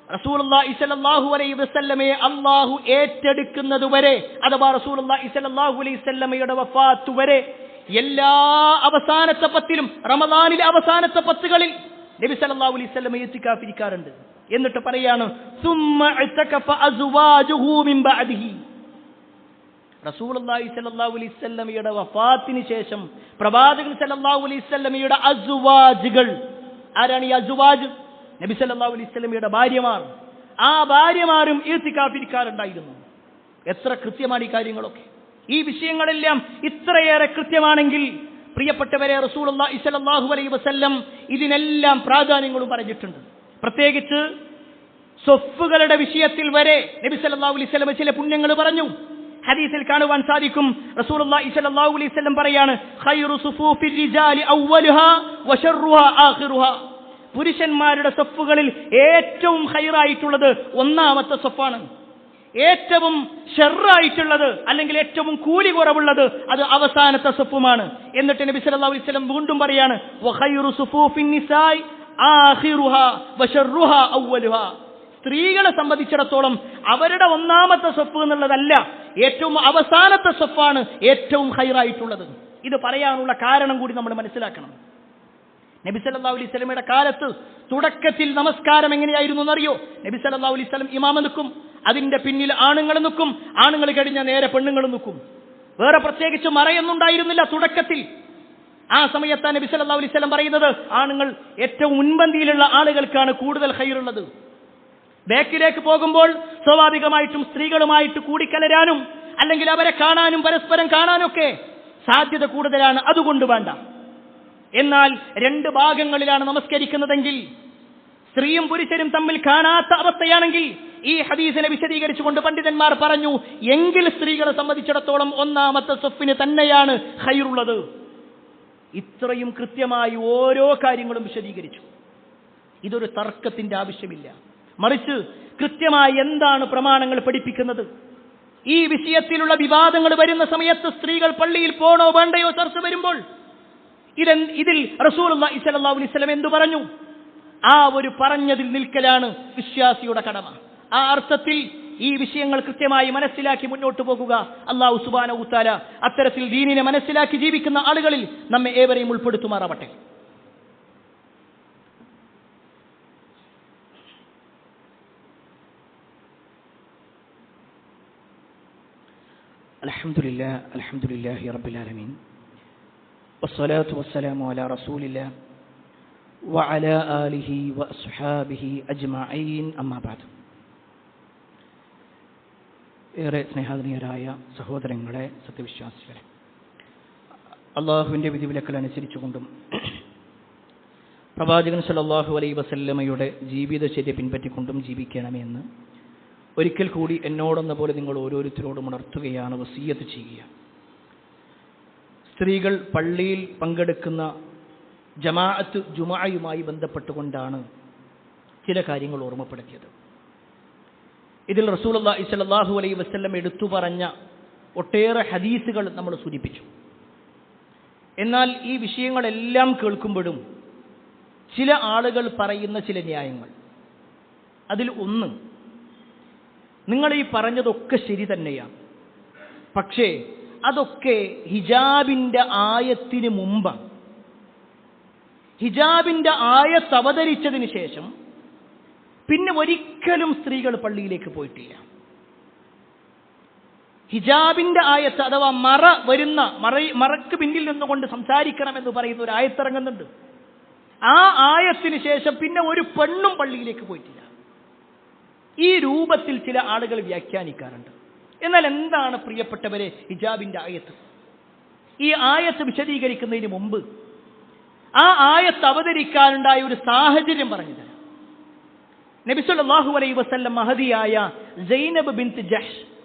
റസൂലുള്ളാഹി സ്വല്ലല്ലാഹു അലൈഹി വസല്ലമയെ അല്ലാഹു ഏറ്റെടുക്കുന്നതുവരെ, അഥവാ റസൂലുള്ളാഹി സ്വല്ലല്ലാഹു അലൈഹി വസല്ലമയുടെ വഫാത്ത് വരെ എല്ലാ അവസാനത്തെ പത്തിലും, റമദാനിലെ അവസാനത്തെ പത്തുകളിൽ നബി സല്ലല്ലാഹു അലൈഹി വസല്ലം ഇഅ്തികാഫ് ഇരിക്കാറുണ്ട്. എന്നിട്ട് പറയാണ്, സുമ്മ ഇഅ്തകഫ അസ്വാജുഹു മിൻ ബഅദിഹി, റസൂലുള്ളാഹി സ്വല്ലല്ലാഹു അലൈഹി വസല്ലമയുടെ വഫാത്തിന് ശേഷം പ്രവാചകൻ സ്വല്ലല്ലാഹു അലൈഹി വസല്ലമയുടെ അസ്വാജുകൾ, ആരാണ് ഈ അസ്വാജ്? നബി സല്ലല്ലാഹു അലൈഹി വസല്ലമയുടെ ഭാര്യമാർ. ആ ഭാര്യമാരും ഇഅ്തികാഫ് ഇരിക്കാറുണ്ടായിരുന്നു. എത്ര കൃത്യമാണ് ഈ കാര്യങ്ങളൊക്കെ! ഈ വിഷയങ്ങളെല്ലാം ഇത്രയേറെ കൃത്യമാണെങ്കിൽ പ്രിയപ്പെട്ടവരെ, റസൂലുള്ളാഹി സ്വല്ലല്ലാഹു അലൈഹി വസല്ലം ഇതിനെല്ലാം പ്രാധാന്യങ്ങളും പറഞ്ഞിട്ടുണ്ട്. പ്രത്യേകിച്ച് സ്വഫുകളുടെ വിഷയത്തിൽ വരെ നബി സല്ലല്ലാഹു അലൈഹി വസല്ലം ചില പുണ്യങ്ങൾ പറഞ്ഞു. ഹദീസിൽ കാണുവാൻ സാധിക്കും, റസൂലുള്ളാഹി സ്വല്ലല്ലാഹു അലൈഹി വസല്ലം പറയാണ്, ഖൈറു സുഫൂഫിർ റിജാലി അവ്വലുഹാ വശർറുഹാ ആഖിറുഹാ, പുരുഷന്മാരുടെ സഫുകളിൽ ഏറ്റവും ഖൈറായിട്ടുള്ളത് ഒന്നാമത്തെ സഫാണ്, ഏറ്റവും ഷർറായിട്ടുള്ളത് അല്ലെങ്കിൽ ഏറ്റവും കൂലി കുറവുള്ളത് അത് അവസാനത്തെ സഫുമാണ്. എന്നിട്ട് നബി സല്ലല്ലാഹു അലൈഹി വസല്ലം വീണ്ടും പറയാണ്, വഖൈറു സുഫൂഫിൻ നിസാഇ ആഖിറുഹാ വശർറുഹാ അവ്വലുഹാ, സ്ത്രീകളെ സംബന്ധിച്ചിടത്തോളം അവരുടെ ഒന്നാമത്തെ സ്വഫ് എന്നുള്ളതല്ല, ഏറ്റവും അവസാനത്തെ സ്വഫാണ് ഏറ്റവും ഹൈറായിട്ടുള്ളത്. ഇത് പറയാനുള്ള കാരണം കൂടി നമ്മൾ മനസ്സിലാക്കണം. നബി സല്ലല്ലാഹു അലൈഹി വസല്ലമയുടെ കാലത്ത് തുടക്കത്തിൽ നമസ്കാരം എങ്ങനെയായിരുന്നു എന്നറിയോ? നബി സല്ലല്ലാഹു അലൈഹി വസല്ലം ഇമാമ നിൽക്കും, അതിന്റെ പിന്നിൽ ആണുങ്ങൾ നിൽക്കും, ആണുങ്ങൾ കഴിഞ്ഞാൽ നേരെ പെണ്ണുങ്ങൾ നിൽക്കും. വേറെ പ്രത്യേകിച്ച് മറയൊന്നുണ്ടായിരുന്നില്ല തുടക്കത്തിൽ. ആ സമയത്താണ് നബി സല്ലല്ലാഹു അലൈഹി വസല്ലം പറയുന്നത്, ആണുങ്ങൾ ഏറ്റവും മുൻപന്തിയിലുള്ള ആളുകൾക്കാണ് കൂടുതൽ ഖൈറുള്ളത്. ബാക്കിലേക്ക് പോകുമ്പോൾ സ്വാഭാവികമായിട്ടും സ്ത്രീകളുമായിട്ട് കൂടിക്കലരാനും അല്ലെങ്കിൽ അവരെ കാണാനും പരസ്പരം കാണാനൊക്കെ സാധ്യത കൂടുതലാണ്, അതുകൊണ്ട് വേണ്ട. എന്നാൽ രണ്ട് ഭാഗങ്ങളിലാണ് നമസ്കരിക്കുന്നതെങ്കിൽ, സ്ത്രീയും പുരുഷനും തമ്മിൽ കാണാത്ത അവസ്ഥയാണെങ്കിൽ, ഈ ഹദീസിനെ വിശദീകരിച്ചുകൊണ്ട് പണ്ഡിതന്മാർ പറഞ്ഞു, എങ്കിൽ സ്ത്രീകളെ സംബന്ധിച്ചിടത്തോളം ഒന്നാമത്തെ സ്വഫിന് തന്നെയാണ് ഖൈറുള്ളത്. ഇത്രയും കൃത്യമായി ഓരോ കാര്യങ്ങളും വിശദീകരിച്ചു. ഇതൊരു തർക്കത്തിന്റെ ആവശ്യമില്ല, മറിച്ച് കൃത്യമായി എന്താണ് പ്രമാണങ്ങൾ പഠിപ്പിക്കുന്നത്. ഈ വിഷയത്തിലുള്ള വിവാദങ്ങൾ വരുന്ന സമയത്ത് സ്ത്രീകൾ പള്ളിയിൽ പോണോ വേണ്ടയോ ചർച്ച വരുമ്പോൾ ഇതിൽ റസൂലുള്ളാഹി സ്വല്ലല്ലാഹു അലൈഹി വസല്ലം എന്തു പറഞ്ഞു? ആ ഒരു പറഞ്ഞതിൽ നിൽക്കലാണ് വിശ്വാസിയുടെ കടമ. ആ അർത്ഥത്തിൽ ഈ വിഷയങ്ങൾ കൃത്യമായി മനസ്സിലാക്കി മുന്നോട്ട് പോകുക. അല്ലാഹു സുബ്ഹാനഹു വ തആല അത്തരത്തിൽ ദീനിനെ മനസ്സിലാക്കി ജീവിക്കുന്ന ആളുകളിൽ നമ്മെ ഏവരെയും ഉൾപ്പെടുത്തുമാറാവട്ടെ. അൽഹംദുലില്ലാഹി റബ്ബിൽ ആലമീൻ വസ്സലാത്തു വസ്സലാമു അലാ റസൂലില്ലാഹ് വഅലാ ആലിഹി വഅസ്ഹാബിഹി അജ്മഈൻ, അമ്മാ ബഅദ്. ഏറെ സ്നേഹാദരണീയരായ സഹോദരങ്ങളെ, സത്യവിശ്വാസികളെ, അള്ളാഹുവിൻ്റെ വിധിവിലക്കൽ അനുസരിച്ചുകൊണ്ടും പ്രവാചകൻ സല്ലല്ലാഹു അലൈഹി വസല്ലമയുടെ ജീവിതചര്യ പിൻപറ്റിക്കൊണ്ടും ജീവിക്കണമെന്ന് ഒരിക്കൽ കൂടി എന്നോടെന്ന പോലെ നിങ്ങൾ ഓരോരുത്തരോടും ഉണർത്തുകയാണ്, വസിയ്യത്ത് ചെയ്യുക. സ്ത്രീകൾ പള്ളിയിൽ പങ്കെടുക്കുന്ന ജമാഅത്ത് ജുമുഅയുമായി ബന്ധപ്പെട്ടുകൊണ്ടാണ് ചില കാര്യങ്ങൾ ഓർമ്മപ്പെടുത്തിയത്. ഇതിൽ റസൂലുള്ളാഹി സ്വല്ലല്ലാഹു അലൈഹി വസല്ലം എടുത്തു പറഞ്ഞ ഒട്ടേറെ ഹദീസുകൾ നമ്മൾ സൂചിപ്പിച്ചു. എന്നാൽ ഈ വിഷയങ്ങളെല്ലാം കേൾക്കുമ്പോഴും ചില ആളുകൾ പറയുന്ന ചില ന്യായങ്ങൾ, അതിൽ ഒന്ന്, നിങ്ങൾ ഈ പറഞ്ഞതൊക്കെ ശരി തന്നെയാണ്, പക്ഷേ അതൊക്കെ ഹിജാബിന്റെ ആയത്തിന് മുമ്പാണ്. ഹിജാബിന്റെ ആയത്ത് അവതരിച്ചതിന് ശേഷം പിന്നെ ഒരിക്കലും സ്ത്രീകൾ പള്ളിയിലേക്ക് പോയിട്ടില്ല. ഹിജാബിന്റെ ആയത്ത് അഥവാ മറക്ക് പിന്നിൽ നിന്നുകൊണ്ട് സംസാരിക്കണമെന്ന് പറയുന്ന ഒരു ആയത്തിറങ്ങുന്നുണ്ട്. ആ ആയത്തിന് ശേഷം പിന്നെ ഒരു പെണ്ണും പള്ളിയിലേക്ക് പോയിട്ടില്ല. ഈ രൂപത്തിൽ ചില ആളുകൾ വ്യാഖ്യാനിക്കാറുണ്ട്. എന്നാൽ എന്താണ് പ്രിയപ്പെട്ടവരെ ഹിജാബിന്റെ ആയത്ത്? ഈ ആയത്ത് വിശദീകരിക്കുന്നതിന് മുമ്പ് ആ ആയത്ത് അവതരിക്കാനുണ്ടായ ഒരു സാഹചര്യം പറഞ്ഞു തരാം. നബി സല്ലല്ലാഹു അലൈഹി വസല്ലം മഹദിയായ സൈനബ് ബിൻത് ജഹ്ഷ്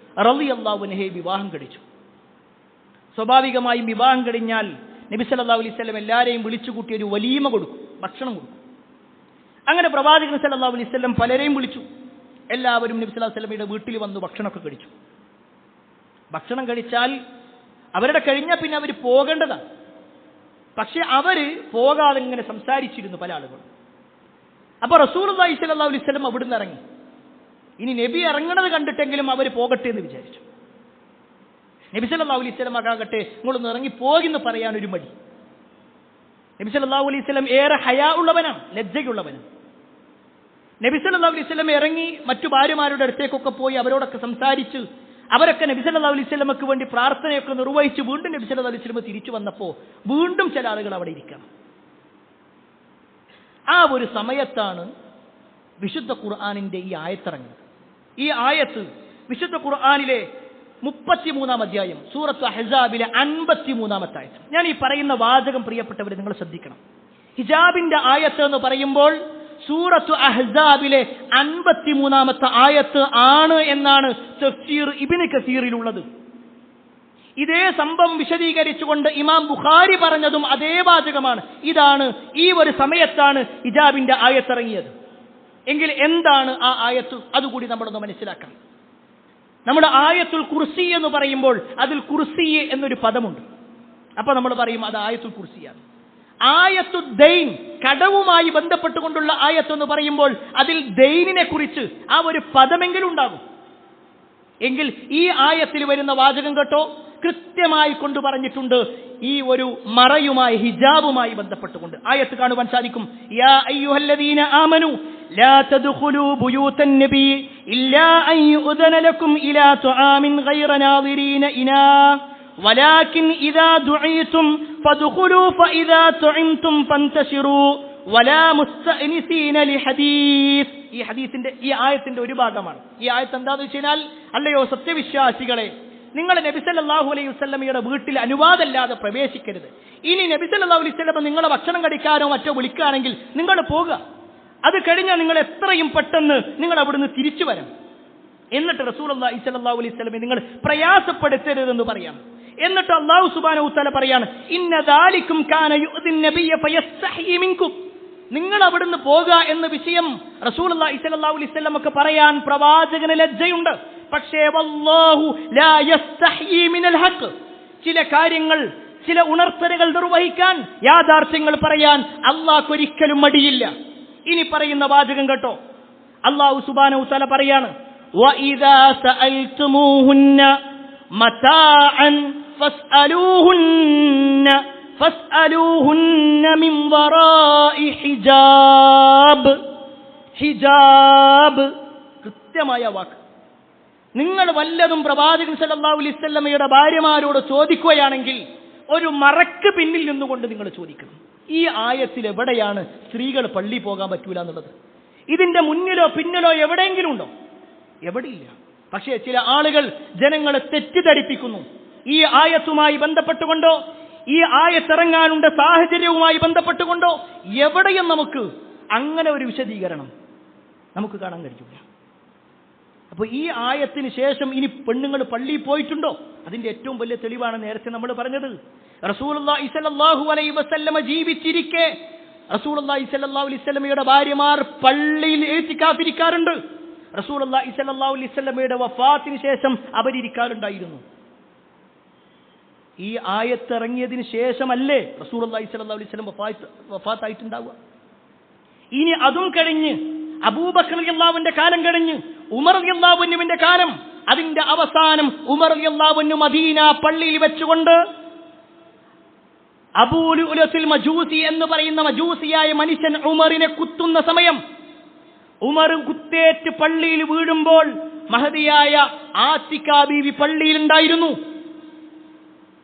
റളിയല്ലാഹു അൻഹയെ വിവാഹം കഴിച്ചു. സ്വാഭാവികമായും വിവാഹം കഴിഞ്ഞാൽ നബി സല്ലല്ലാഹു അലൈഹി വസല്ലം എല്ലാവരെയും വിളിച്ചുകൂട്ടി ഒരു വലീമ കൊടുക്കും, ഭക്ഷണം കൊടുക്കും. അങ്ങനെ പ്രവാചകൻ സല്ലല്ലാഹു അലൈഹി വസല്ലം പലരെയും വിളിച്ചു. എല്ലാവരും നബി സല്ലല്ലാഹു അലൈഹി വസല്ലമയുടെ വീട്ടിൽ വന്നു ഭക്ഷണമൊക്കെ കഴിച്ചു. ഭക്ഷണം കഴിച്ചാൽ അവരുടെ കഴിഞ്ഞാൽ പിന്നെ അവർ പോകേണ്ടതാണ്. പക്ഷെ അവര് പോകാതെ ഇങ്ങനെ സംസാരിച്ചിരുന്നു പല ആളുകളും. അപ്പൊ റസൂലുള്ളാഹി സ്വല്ലല്ലാഹു അലൈഹി വസല്ലം അവിടുന്ന് ഇറങ്ങി. ഇനി നബി ഇറങ്ങണത് കണ്ടിട്ടെങ്കിലും അവർ പോകട്ടെ എന്ന് വിചാരിച്ചു. നബി സല്ലല്ലാഹു അലൈഹി വസല്ലം ആകട്ടെ നിങ്ങളൊന്ന് ഇറങ്ങി പോകുമെന്ന് പറയാനൊരു മടി. നബി സല്ലല്ലാഹു അലൈഹി വസല്ലം ഏറെ ഹയാ ഉള്ളവനാണ്, ലജ്ജയുള്ളവനാണ്. നബി സല്ലല്ലാഹു അലൈഹി വസല്ലം ഇറങ്ങി മറ്റു ഭാര്യമാരുടെ അടുത്തേക്കൊക്കെ പോയി അവരോടൊക്കെ സംസാരിച്ച് അവരൊക്കെ നബി സല്ലല്ലാഹു അലൈഹി വസല്ലമക്ക് വേണ്ടി പ്രാർത്ഥനയൊക്കെ നിർവഹിച്ച് വീണ്ടും നബി സല്ലല്ലാഹു അലൈഹി വസല്ലം തിരിച്ചു വന്നപ്പോൾ വീണ്ടും ചില ആളുകൾ അവിടെ ഇരിക്കണം. ആ ഒരു സമയത്താണ് വിശുദ്ധ ഖുർആനിന്റെ ഈ ആയത്തിറങ്ങുന്നത്. ഈ ആയത്ത് വിശുദ്ധ ഖുർആനിലെ 33-ാം അധ്യായം സൂറത്ത് അഹ്സാബിലെ 53-ാമത്തെ ആയത്ത്. ഞാൻ ഈ പറയുന്ന വാചകം പ്രിയപ്പെട്ടവരെ നിങ്ങൾ ശ്രദ്ധിക്കണം. ഹിജാബിന്റെ ആയത്ത് എന്ന് പറയുമ്പോൾ സൂറത്ത് അഹ്സാബിലെ 53-ാമത്തെ ആയത്ത് ആണ് എന്നാണ് തഫ്സീർ ഇബ്നു കസീറിലുള്ളത്. ഇതേ സംഭവം വിശദീകരിച്ചുകൊണ്ട് ഇമാം ബുഖാരി പറഞ്ഞതും അതേ വാചകമാണ്. ഇതാണ്, ഈ ഒരു സമയത്താണ് ഹിജാബിന്റെ ആയത്തിറങ്ങിയത്. എങ്കിൽ എന്താണ് ആ ആയത്ത്? അതുകൂടി നമ്മളൊന്ന് മനസ്സിലാക്കണം. നമ്മുടെ ആയത്തുൽ കുർസി എന്ന് പറയുമ്പോൾ അതിൽ കുർസി എന്നൊരു പദമുണ്ട്. അപ്പൊ നമ്മൾ പറയും അത് ആയത്തുൽ കുർസിയാണ്. ആയത്തു ദൈൻ, കടവുമായി ബന്ധപ്പെട്ടുകൊണ്ടുള്ള ആയത്തെന്ന് പറയുമ്പോൾ അതിൽ ദൈനിനെ കുറിച്ച് ആ ഒരു പദമെങ്കിലും ഉണ്ടാകും. എങ്കിൽ ഈ ആയത്തിൽ വരുന്ന വാചകം കേട്ടോ, കൃത്യമായി കൊണ്ടു പറഞ്ഞിട്ടുണ്ട് ഈ ഒരു മറയുമായി, ഹിജാബുമായി ബന്ധപ്പെട്ടുകൊണ്ട്. ആയത്ത് കാണുവാൻ സാധിക്കും. യാ അയ്യുഹല്ലദീന ആമനു ലാ തദ്ഖുലൂ ബുയൂതൻ നബി ഇല്ലാ അൻ യുഅ്ദന ലക്കും ഇലാ തുആമിൻ ഗൈറ നാദിരീന ഇനാ വലാകിൻ ഇദാ ദുഈതും ഫദ്ഖുലൂ ഫഇദാ തുഇംതും ഫന്തശിറൂ വലാ മുസ്തഅനിസീന ലിഹദീസ്. ഈ ഹദീസിന്റെ, ഈ ആയത്തിന്റെ ഒരു ഭാഗമാണ്. ഈ ആയത്ത് എന്താണെന്ന് വെച്ചാൽ, അല്ലയോ സത്യവിശ്വാസികളെ, നിങ്ങൾ നബി സല്ലല്ലാഹു അലൈഹി വസല്ലമയുടെ വീട്ടിൽ അനുവാദമില്ലാതെ പ്രവേശിക്കരുത്. ഇനി നബി സല്ലല്ലാഹു അലൈഹി വസല്ലമ നിങ്ങളെ ഭക്ഷണം കഴിക്കാനോ മറ്റോ വിളിക്കുകയാണെങ്കിൽ നിങ്ങൾ പോകുക. അത് കഴിഞ്ഞാൽ നിങ്ങൾ എത്രയും പെട്ടെന്ന് നിങ്ങൾ അവിടുന്ന് തിരിച്ചു വരണം. എന്നിട്ട് റസൂലുള്ളാഹി സ്വല്ലല്ലാഹു അലൈഹി വസല്ലമയെ നിങ്ങൾ പ്രയാസപ്പെടുത്തരുതെന്ന് പറയാം. എന്നിട്ട് അല്ലാഹു സുബ്ഹാനഹു വ തആല പറയാണ്, ഇന്ന ദാലികും കാന യുഅ്ദിൻ നബിയ്യ ഫയസ്തഹി മിൻകും. നിങ്ങൾ അവിടുന്ന് പോകുക എന്ന വിഷയം റസൂലുള്ളാഹി സ്വല്ലല്ലാഹു അലൈഹി വസല്ലമക്ക് പറയാൻ പ്രവാചകന് ലജ്ജയുണ്ട്. പക്ഷേ വല്ലാഹു ലാ യസ്തഹി മിനൽ ഹഖ്. ചില കാര്യങ്ങൾ, ചില ഉണർത്തലുകൾ നിർവഹിക്കാൻ, യാഥാർത്ഥ്യങ്ങൾ പറയാൻ അല്ലാഹു ഒരിക്കലും മടിയില്ല. ഇനി പറയുന്ന വാചകം കേട്ടോ, അല്ലാഹു സുബ്ഹാനഹു വ തആല പറയാണ്, വഇദാ സഅൽതുമൂഹുന്ന മതാഅൻ ഫസ്അലൂഹുന്ന മിൻ വറാഇ ഹിജാബ്. ഹിജാബ് കൃത്യമായ വാക്ക്. നിങ്ങൾ വല്ലതും പ്രവാചകൻ സല്ലല്ലാഹു അലൈഹി വസല്ലമയുടെ ഭാര്യമാരോട് ചോദിക്കുകയാണെങ്കിൽ ഒരു മറക്ക് പിന്നിൽ നിന്നുകൊണ്ട് നിങ്ങൾ ചോദിക്കണം. ഈ ആയത്തിൽ എവിടെയാണ് സ്ത്രീകൾ പള്ളി പോകാൻ പറ്റൂല എന്നുള്ളത്? ഇതിന്റെ മുന്നിലോ പിന്നിലോ എവിടെയെങ്കിലും ഉണ്ടോ? എവിടെയില്ല. പക്ഷേ ചില ആളുകൾ ജനങ്ങളെ തെറ്റിദ്ധരിപ്പിക്കുന്നു. ഈ ആയത്തുമായി ബന്ധപ്പെട്ടുകൊണ്ടോ, ഈ ആയത്തിറങ്ങാനുള്ള സാഹചര്യവുമായി ബന്ധപ്പെട്ടുകൊണ്ടോ എവിടെയും നമുക്ക് അങ്ങനെ ഒരു വിശദീകരണം നമുക്ക് കാണാൻ കഴിയില്ല. അപ്പോൾ ഈ ആയത്തിന് ശേഷം ഇനി പെണ്ണുങ്ങൾ പള്ളിയിൽ പോയിട്ടുണ്ടോ? അതിന്റെ ഏറ്റവും വലിയ തെളിവാണ് നേരത്തെ നമ്മൾ പറഞ്ഞത്. റസൂലുള്ളാഹി സ്വല്ലല്ലാഹു അലൈഹി വസല്ലമ ജീവിച്ചിരിക്കെ റസൂലുള്ളാഹി സ്വല്ലല്ലാഹു അലൈഹി വസല്ലമയുടെ ഭാര്യമാർ പള്ളിയിൽ ഇഅ്തികാഫിരിക്കാറുണ്ട്. റസൂലുള്ളാഹി സ്വല്ലല്ലാഹു അലൈഹി വസല്ലമയുടെ വഫാത്തിന് ശേഷം അവരിരിക്കാറുണ്ടായിരുന്നു. ഈ ആയത്ത് ഇറങ്ങിയതിന് ശേഷമല്ലേ റസൂലുള്ളാഹി സ്വല്ലല്ലാഹു അലൈഹി വസല്ലം വഫാത്തായിട്ടുണ്ടാവുക? ഇനി അതും കഴിഞ്ഞ് അബൂബക്കർ റളിയല്ലാഹുവിന്റെ കാലം കഴിഞ്ഞ് ഉമർ റളിയല്ലാഹുവിന്റെ കാലം, അതിന്റെ അവസാനം ഉമർ റളിയല്ലാഹു മദീന പള്ളിയിൽ വെച്ചുകൊണ്ട് അബൂ ലുഅ്ലുഅത്തുൽ മജൂസി എന്ന് പറയുന്ന മജൂസിയായ മനുഷ്യൻ ഉമറിനെ കുത്തുന്ന സമയം, ഉമർ കുത്തേറ്റ് പള്ളിയിൽ വീഴുമ്പോൾ മഹദിയായ ആതിക ബീവി പള്ളിയിൽ ഉണ്ടായിരുന്നു.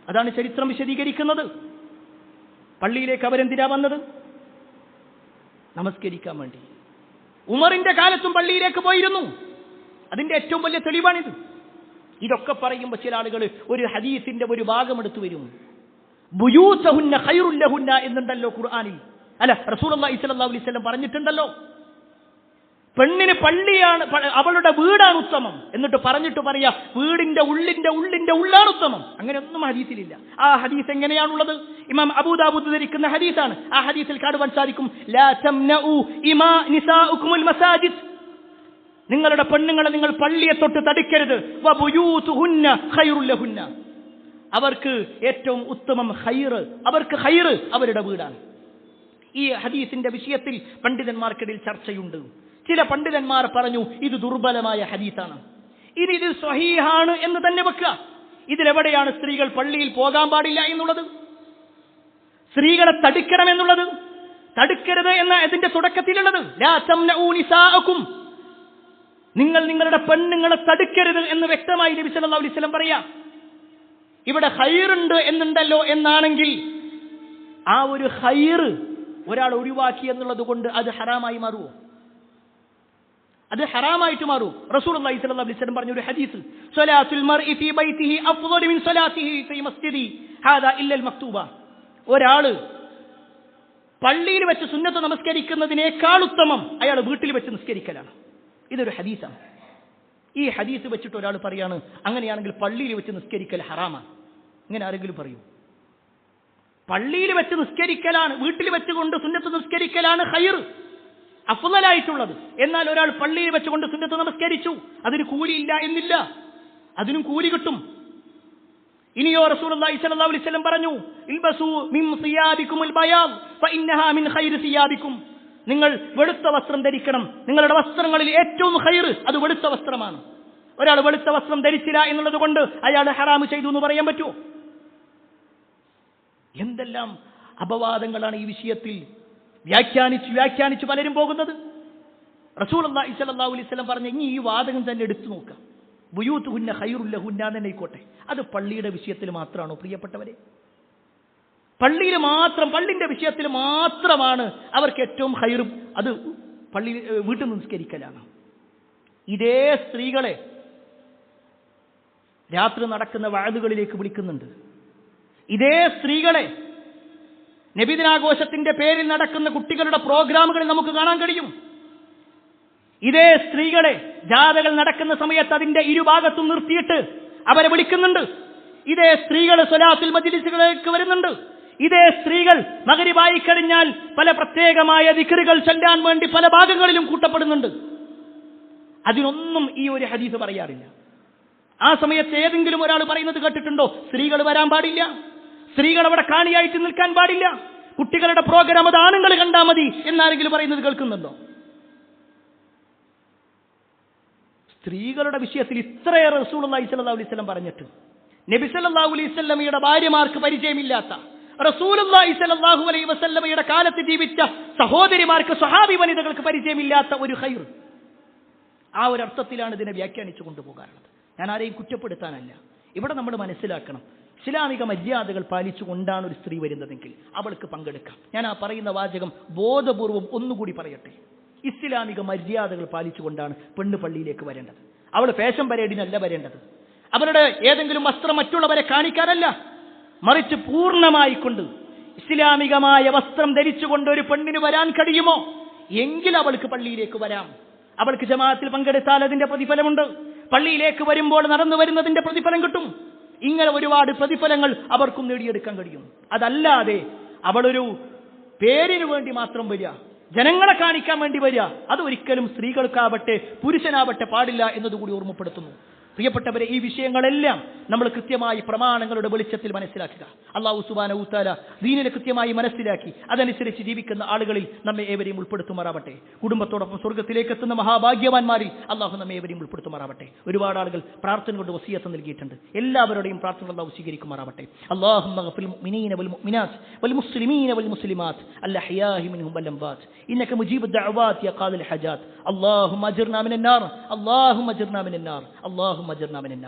അതാണ് ചരിത്രം വിശദീകരിക്കുന്നത്. പള്ളിയിലേക്ക് അവരെന്തിനാ വന്നത്? നമസ്കരിക്കാൻ വേണ്ടി. ഉമറിന്റെ കാലത്തും പള്ളിയിലേക്ക് പോയിരുന്നു. അതിന്റെ ഏറ്റവും വലിയ തെളിവാണിത്. ഇതൊക്കെ പറയുമ്പോൾ ചില ആളുകൾ ഒരു ഹദീസിന്റെ ഒരു ഭാഗം എടുത്തു വരും. ബുയൂതഹുന്ന ഖൈറുൽ ലഹുന്ന എന്നുണ്ടല്ലോ ഖുർആനിൽ. അല്ല, റസൂലുള്ളാഹി സ്വല്ലല്ലാഹു അലൈഹി വസല്ലം പറഞ്ഞിട്ടുണ്ടല്ലോ, പെണ്ണിന് പള്ളിയാണ്, അവളുടെ വീടാണ് ഉത്തമം. എന്നിട്ട് പറഞ്ഞിട്ട് പറയാ വീടിന്റെ ഉള്ളിന്റെ ഉള്ളാണ് ഉത്തമം. അങ്ങനെയൊന്നും ഹദീസിലില്ല. ആ ഹദീസ് എങ്ങനെയാണുള്ളത്? ഇമാം അബൂദാവൂദ് ധരിക്കുന്ന ഹദീസാണ്. ആ ഹദീസിൽ കാണുവാൻ സാധിക്കും, ലാ തംനഉ ഇമാ നിസാഉകുമുൽ മസാജിദ്. നിങ്ങളുടെ പെണ്ണുങ്ങളെ നിങ്ങൾ പള്ളിയെ തൊട്ട് തടുക്കരുത്. വബുയൂതുഹുന്ന ഖൈറുൽ ലഹുന്ന. അവർക്ക് ഏറ്റവും ഉത്തമം ഖൈറ്, അവർക്ക് ഖൈറ് അവരുടെ വീടാണ്. ഈ ഹദീസിന്റെ വിഷയത്തിൽ പണ്ഡിതന്മാർക്കിടയിൽ ചർച്ചയുണ്ട്. ചില പണ്ഡിതന്മാർ പറഞ്ഞു ഇത് ദുർബലമായ ഹദീസാണ്. ഇനി ഇത് സ്വഹീഹാണ് എന്ന് തന്നെ വെക്കുക. ഇതിലെവിടെയാണ് സ്ത്രീകൾ പള്ളിയിൽ പോകാൻ പാടില്ല എന്നുള്ളത്, സ്ത്രീകളെ തടുക്കണമെന്നുള്ളത്, തടുക്കരുത് എന്ന ഇതിന്റെ തുടക്കത്തിലുള്ളത്? ലാ തംനഉ നിസാഅകും, നിങ്ങൾ നിങ്ങളുടെ പെണ്ണുങ്ങളെ തടുക്കരുത് എന്ന് വ്യക്തമായി നബി സല്ലല്ലാഹു അലൈഹി വസല്ലം പറയാ. ഇവിടെ ഖൈറുണ്ട് എന്നുണ്ടല്ലോ എന്നാണെങ്കിൽ ആ ഒരു ഖൈർ ഒരാൾ ഒഴിവാക്കി എന്നുള്ളത് കൊണ്ട് അത് ഹറാമായി മാറുമോ? അത് ഹറാമായിട്ട് മാറും. റസൂലുള്ളാഹി സ്വല്ലല്ലാഹു അലൈഹി വസല്ലം പറഞ്ഞ ഒരു ഹദീസ്, സ്വലാത്തുൽ മർഇ ഫീ ബൈതിഹി അഫ്ളലു മിൻ സ്വലാത്തിഹി ഫീ മസ്ജിദി ഹാദാ ഇല്ലൽ മക്തൂബ. ഒരാള് പള്ളിയിൽ വെച്ച് സുന്നത്ത് നമസ്കരിക്കുന്നതിനേക്കാൾ ഉത്തമം അയാൾ വീട്ടിൽ വെച്ച് നിസ്കരിക്കലാണ്. ഇതൊരു ഹദീസാണ്. ഈ ഹദീസ് വെച്ചിട്ട് ഒരാൾ പറയാണ് അങ്ങനെയാണെങ്കിൽ പള്ളിയിൽ വെച്ച് നിസ്കരിക്കൽ ഹറാമാണ്. ഇങ്ങനെ ആരെങ്കിലും പറയൂ? പള്ളിയിൽ വെച്ച് നിസ്കരിക്കലാണ്, വീട്ടിൽ വെച്ചുകൊണ്ട് സുന്നത്ത് നിസ്കരിക്കലാണ് ഖൈർ, അഫ്ളലായിട്ടുള്ളത്. എന്നാൽ ഒരാൾ പള്ളിയിൽ വെച്ചുകൊണ്ട് സുന്നത്ത് നമസ്കരിച്ചു, അതിന് കൂലിയില്ല എന്നില്ല, അതിനും കൂലി കിട്ടും. ഇനിയോ റസൂലുള്ളാഹി സ്വല്ലല്ലാഹു അലൈഹി വസല്ലം പറഞ്ഞു, ഇൽബസു മിൻ സിയാബികുമുൽ ബയാദ് ഫഇന്നഹാ മിൻ ഖൈരി സിയാബികും. നിങ്ങൾ വെളുത്ത വസ്ത്രം ധരിക്കണം. നിങ്ങളുടെ വസ്ത്രങ്ങളിൽ ഏറ്റവും ഖൈർ അത് വെളുത്ത വസ്ത്രമാണ്. ഒരാൾ വെളുത്ത വസ്ത്രം ധരിച്ചില്ല എന്നുള്ളത് കൊണ്ട് അയാൾ ഹറാമ് ചെയ്തു എന്ന് പറയാൻ പറ്റുമോ? എന്തെല്ലാം അപവാദങ്ങളാണ് ഈ വിഷയത്തിൽ വ്യാഖ്യാനിച്ച് പലരും പോകുന്നത്. റസൂലുള്ളാഹി സ്വല്ലല്ലാഹു അലൈഹി വസല്ലം പറഞ്ഞ ഇനി ഈ വാദകം തന്നെ എടുത്തു നോക്കാം. ബുയൂത്തുഹുന്ന ഖൈറുൽ ലഹുന്ന തന്നെ ആയിക്കോട്ടെ. അത് പള്ളിയുടെ വിഷയത്തിൽ മാത്രമാണോ പ്രിയപ്പെട്ടവരെ? പള്ളിന്റെ വിഷയത്തിൽ മാത്രമാണ് അവർക്ക് ഏറ്റവും ഖൈർ അത് പള്ളി വീട്ടിൽ നിസ്കരിക്കലാണ്. ഇതേ സ്ത്രീകളെ രാത്രി നടക്കുന്ന വഅദുകളിലേക്ക് വിളിക്കുന്നുണ്ട്. ഇതേ സ്ത്രീകളെ നബിദിനാഘോഷത്തിന്റെ പേരിൽ നടക്കുന്ന കുട്ടികളുടെ പ്രോഗ്രാമുകളിൽ നമുക്ക് കാണാൻ കഴിയും. ഇതേ സ്ത്രീകളെ ജാഥകൾ നടക്കുന്ന സമയത്ത് അതിന്റെ ഇരുഭാഗത്തും നിർത്തിയിട്ട് അവരെ വിളിക്കുന്നുണ്ട്. ഇതേ സ്ത്രീകൾ സ്വലാത്തുൽ മജ്ലിസുകളിലേക്ക് വരുന്നുണ്ട്. ഇതേ സ്ത്രീകൾ മഗ്രിബായി കഴിഞ്ഞാൽ പല പ്രത്യേകമായ ദിക്റുകൾ ചൊല്ലാൻ വേണ്ടി പല ഭാഗങ്ങളിലും കൂട്ടപ്പെടുന്നുണ്ട്. അതിനൊന്നും ഈ ഒരു ഹദീസ് പറയാറില്ല. ആ സമയത്ത് ഏതെങ്കിലും ഒരാൾ പറയുന്നത് കേട്ടിട്ടുണ്ടോ സ്ത്രീകൾ വരാൻ പാടില്ല, സ്ത്രീകൾ അവിടെ കാണിയായിട്ട് നിൽക്കാൻ പാടില്ല, കുട്ടികളുടെ പ്രോഗ്രാം അത് ആണുങ്ങൾ കണ്ടാൽ മതി എന്നാരെങ്കിലും പറയുന്നത് കേൾക്കുന്നുണ്ടോ? സ്ത്രീകളുടെ വിഷയത്തിൽ ഇത്രയേറെ റസൂലുള്ളാഹി സ്വല്ലല്ലാഹു അലൈഹി വസല്ലം പറഞ്ഞിട്ട് നബി സല്ലല്ലാഹു അലൈഹി വസല്ലമയുടെ ഭാര്യമാർക്ക് പരിചയമില്ലാത്ത, റസൂലുള്ളാഹി സ്വല്ലല്ലാഹു അലൈഹി വസല്ലമയുടെ കാലത്ത് ജീവിച്ച സഹോദരിമാർക്ക്, സ്വഹാബി വനിതകൾക്ക് പരിചയമില്ലാത്ത ഒരു ഖൈർ, ആ ഒരു അർത്ഥത്തിലാണ് ഇതിനെ വ്യാഖ്യാനിച്ചു കൊണ്ടുപോകാറുള്ളത്. ഞാൻ ആരെയും കുറ്റപ്പെടുത്താനല്ല. ഇവിടെ നമ്മൾ മനസ്സിലാക്കണം, ഇസ്ലാമിക മര്യാദകൾ പാലിച്ചുകൊണ്ടാണ് ഒരു സ്ത്രീ വരുന്നതെങ്കിൽ അവൾക്ക് പങ്കെടുക്കാം. ഞാൻ ആ പറയുന്ന വാചകം ബോധപൂർവം ഒന്നുകൂടി പറയട്ടെ. ഇസ്ലാമിക മര്യാദകൾ പാലിച്ചുകൊണ്ടാണ് പെണ്ണ് പള്ളിയിലേക്ക് വരേണ്ടത്. അവൾ ഫാഷൻ പരേഡിനല്ല വരേണ്ടത്. അവരുടെ ഏതെങ്കിലും വസ്ത്രം മറ്റുള്ളവരെ കാണിക്കാനല്ല, മറിച്ച് പൂർണ്ണമായിക്കൊണ്ട് ഇസ്ലാമികമായ വസ്ത്രം ധരിച്ചുകൊണ്ട് ഒരു പെണ്ണിന് വരാൻ കഴിയുമോ എങ്കിൽ അവൾക്ക് പള്ളിയിലേക്ക് വരാം. അവൾക്ക് ജമാഅത്തിൽ പങ്കെടുത്താൽ അതിന്റെ പ്രതിഫലമുണ്ട്. പള്ളിയിലേക്ക് വരുമ്പോൾ നടന്നു വരുന്നതിന്റെ പ്രതിഫലം കിട്ടും. ഇങ്ങനെ ഒരുപാട് പ്രതിഫലങ്ങൾ അവർക്കും നേടിയെടുക്കാൻ കഴിയും. അതല്ലാതെ അവളൊരു പേരിന് വേണ്ടി മാത്രം വരിക, ജനങ്ങളെ കാണിക്കാൻ വേണ്ടി വരിക, അത് ഒരിക്കലും സ്ത്രീകൾക്കാവട്ടെ പുരുഷനാവട്ടെ പാടില്ല എന്നതുകൂടി ഓർമ്മപ്പെടുത്തുന്നു. പ്രിയപ്പെട്ടവരെ, ഈ വിഷയങ്ങളെല്ലാം നമ്മൾ കൃത്യമായി പ്രമാണങ്ങളുടെ വെളിച്ചത്തിൽ മനസ്സിലാക്കുക. അല്ലാഹു സുബ്ഹാനഹു വ തആല ദീനിനെ കൃത്യമായി മനസ്സിലാക്കി അതനുസരിച്ച് ജീവിക്കുന്ന ആളുകളിൽ നമ്മെ ഏവരെയും ഉൾപ്പെടുത്തുമാറാവട്ടെ. കുടുംബത്തോടൊപ്പം സ്വർഗ്ഗത്തിലേക്ക് എത്തുന്ന മഹാഭാഗ്യവാന്മാരിൽ അല്ലാഹു നമ്മെ ഏവരെയും ഉൾപ്പെടുത്തുമാറാവട്ടെ. ഒരുപാട് ആളുകൾ പ്രാർത്ഥന കൊണ്ട് വസിയത്ത് നൽകിയിട്ടുണ്ട്. എല്ലാവരുടെയും പ്രാർത്ഥന അല്ലാഹു സ്വീകരിക്കുമാറാവട്ടെ. അല്ലാഹുമ്മ ഗഫിൽ മുഅ്മിനീന വൽ മുഅ്മിനാത്ത് വൽ മുസ്ലിമീന വൽ മുസ്ലിമാത്ത് അൽഅഹ്യാഇ മിൻഹും വൽ അംവാത്ത് ഇന്നക മുജീബുദ് ദഅവാത് യാ ഖാദിൽ ഹജാത്ത്. അല്ലാഹുമ്മ അജിർനാ മിനൻ നാർ, അല്ലാഹുമ്മ അജിർനാ മിനൻ നാർ, അല്ലാഹുമ്മ അജിർനാ മിനൻ നാർ.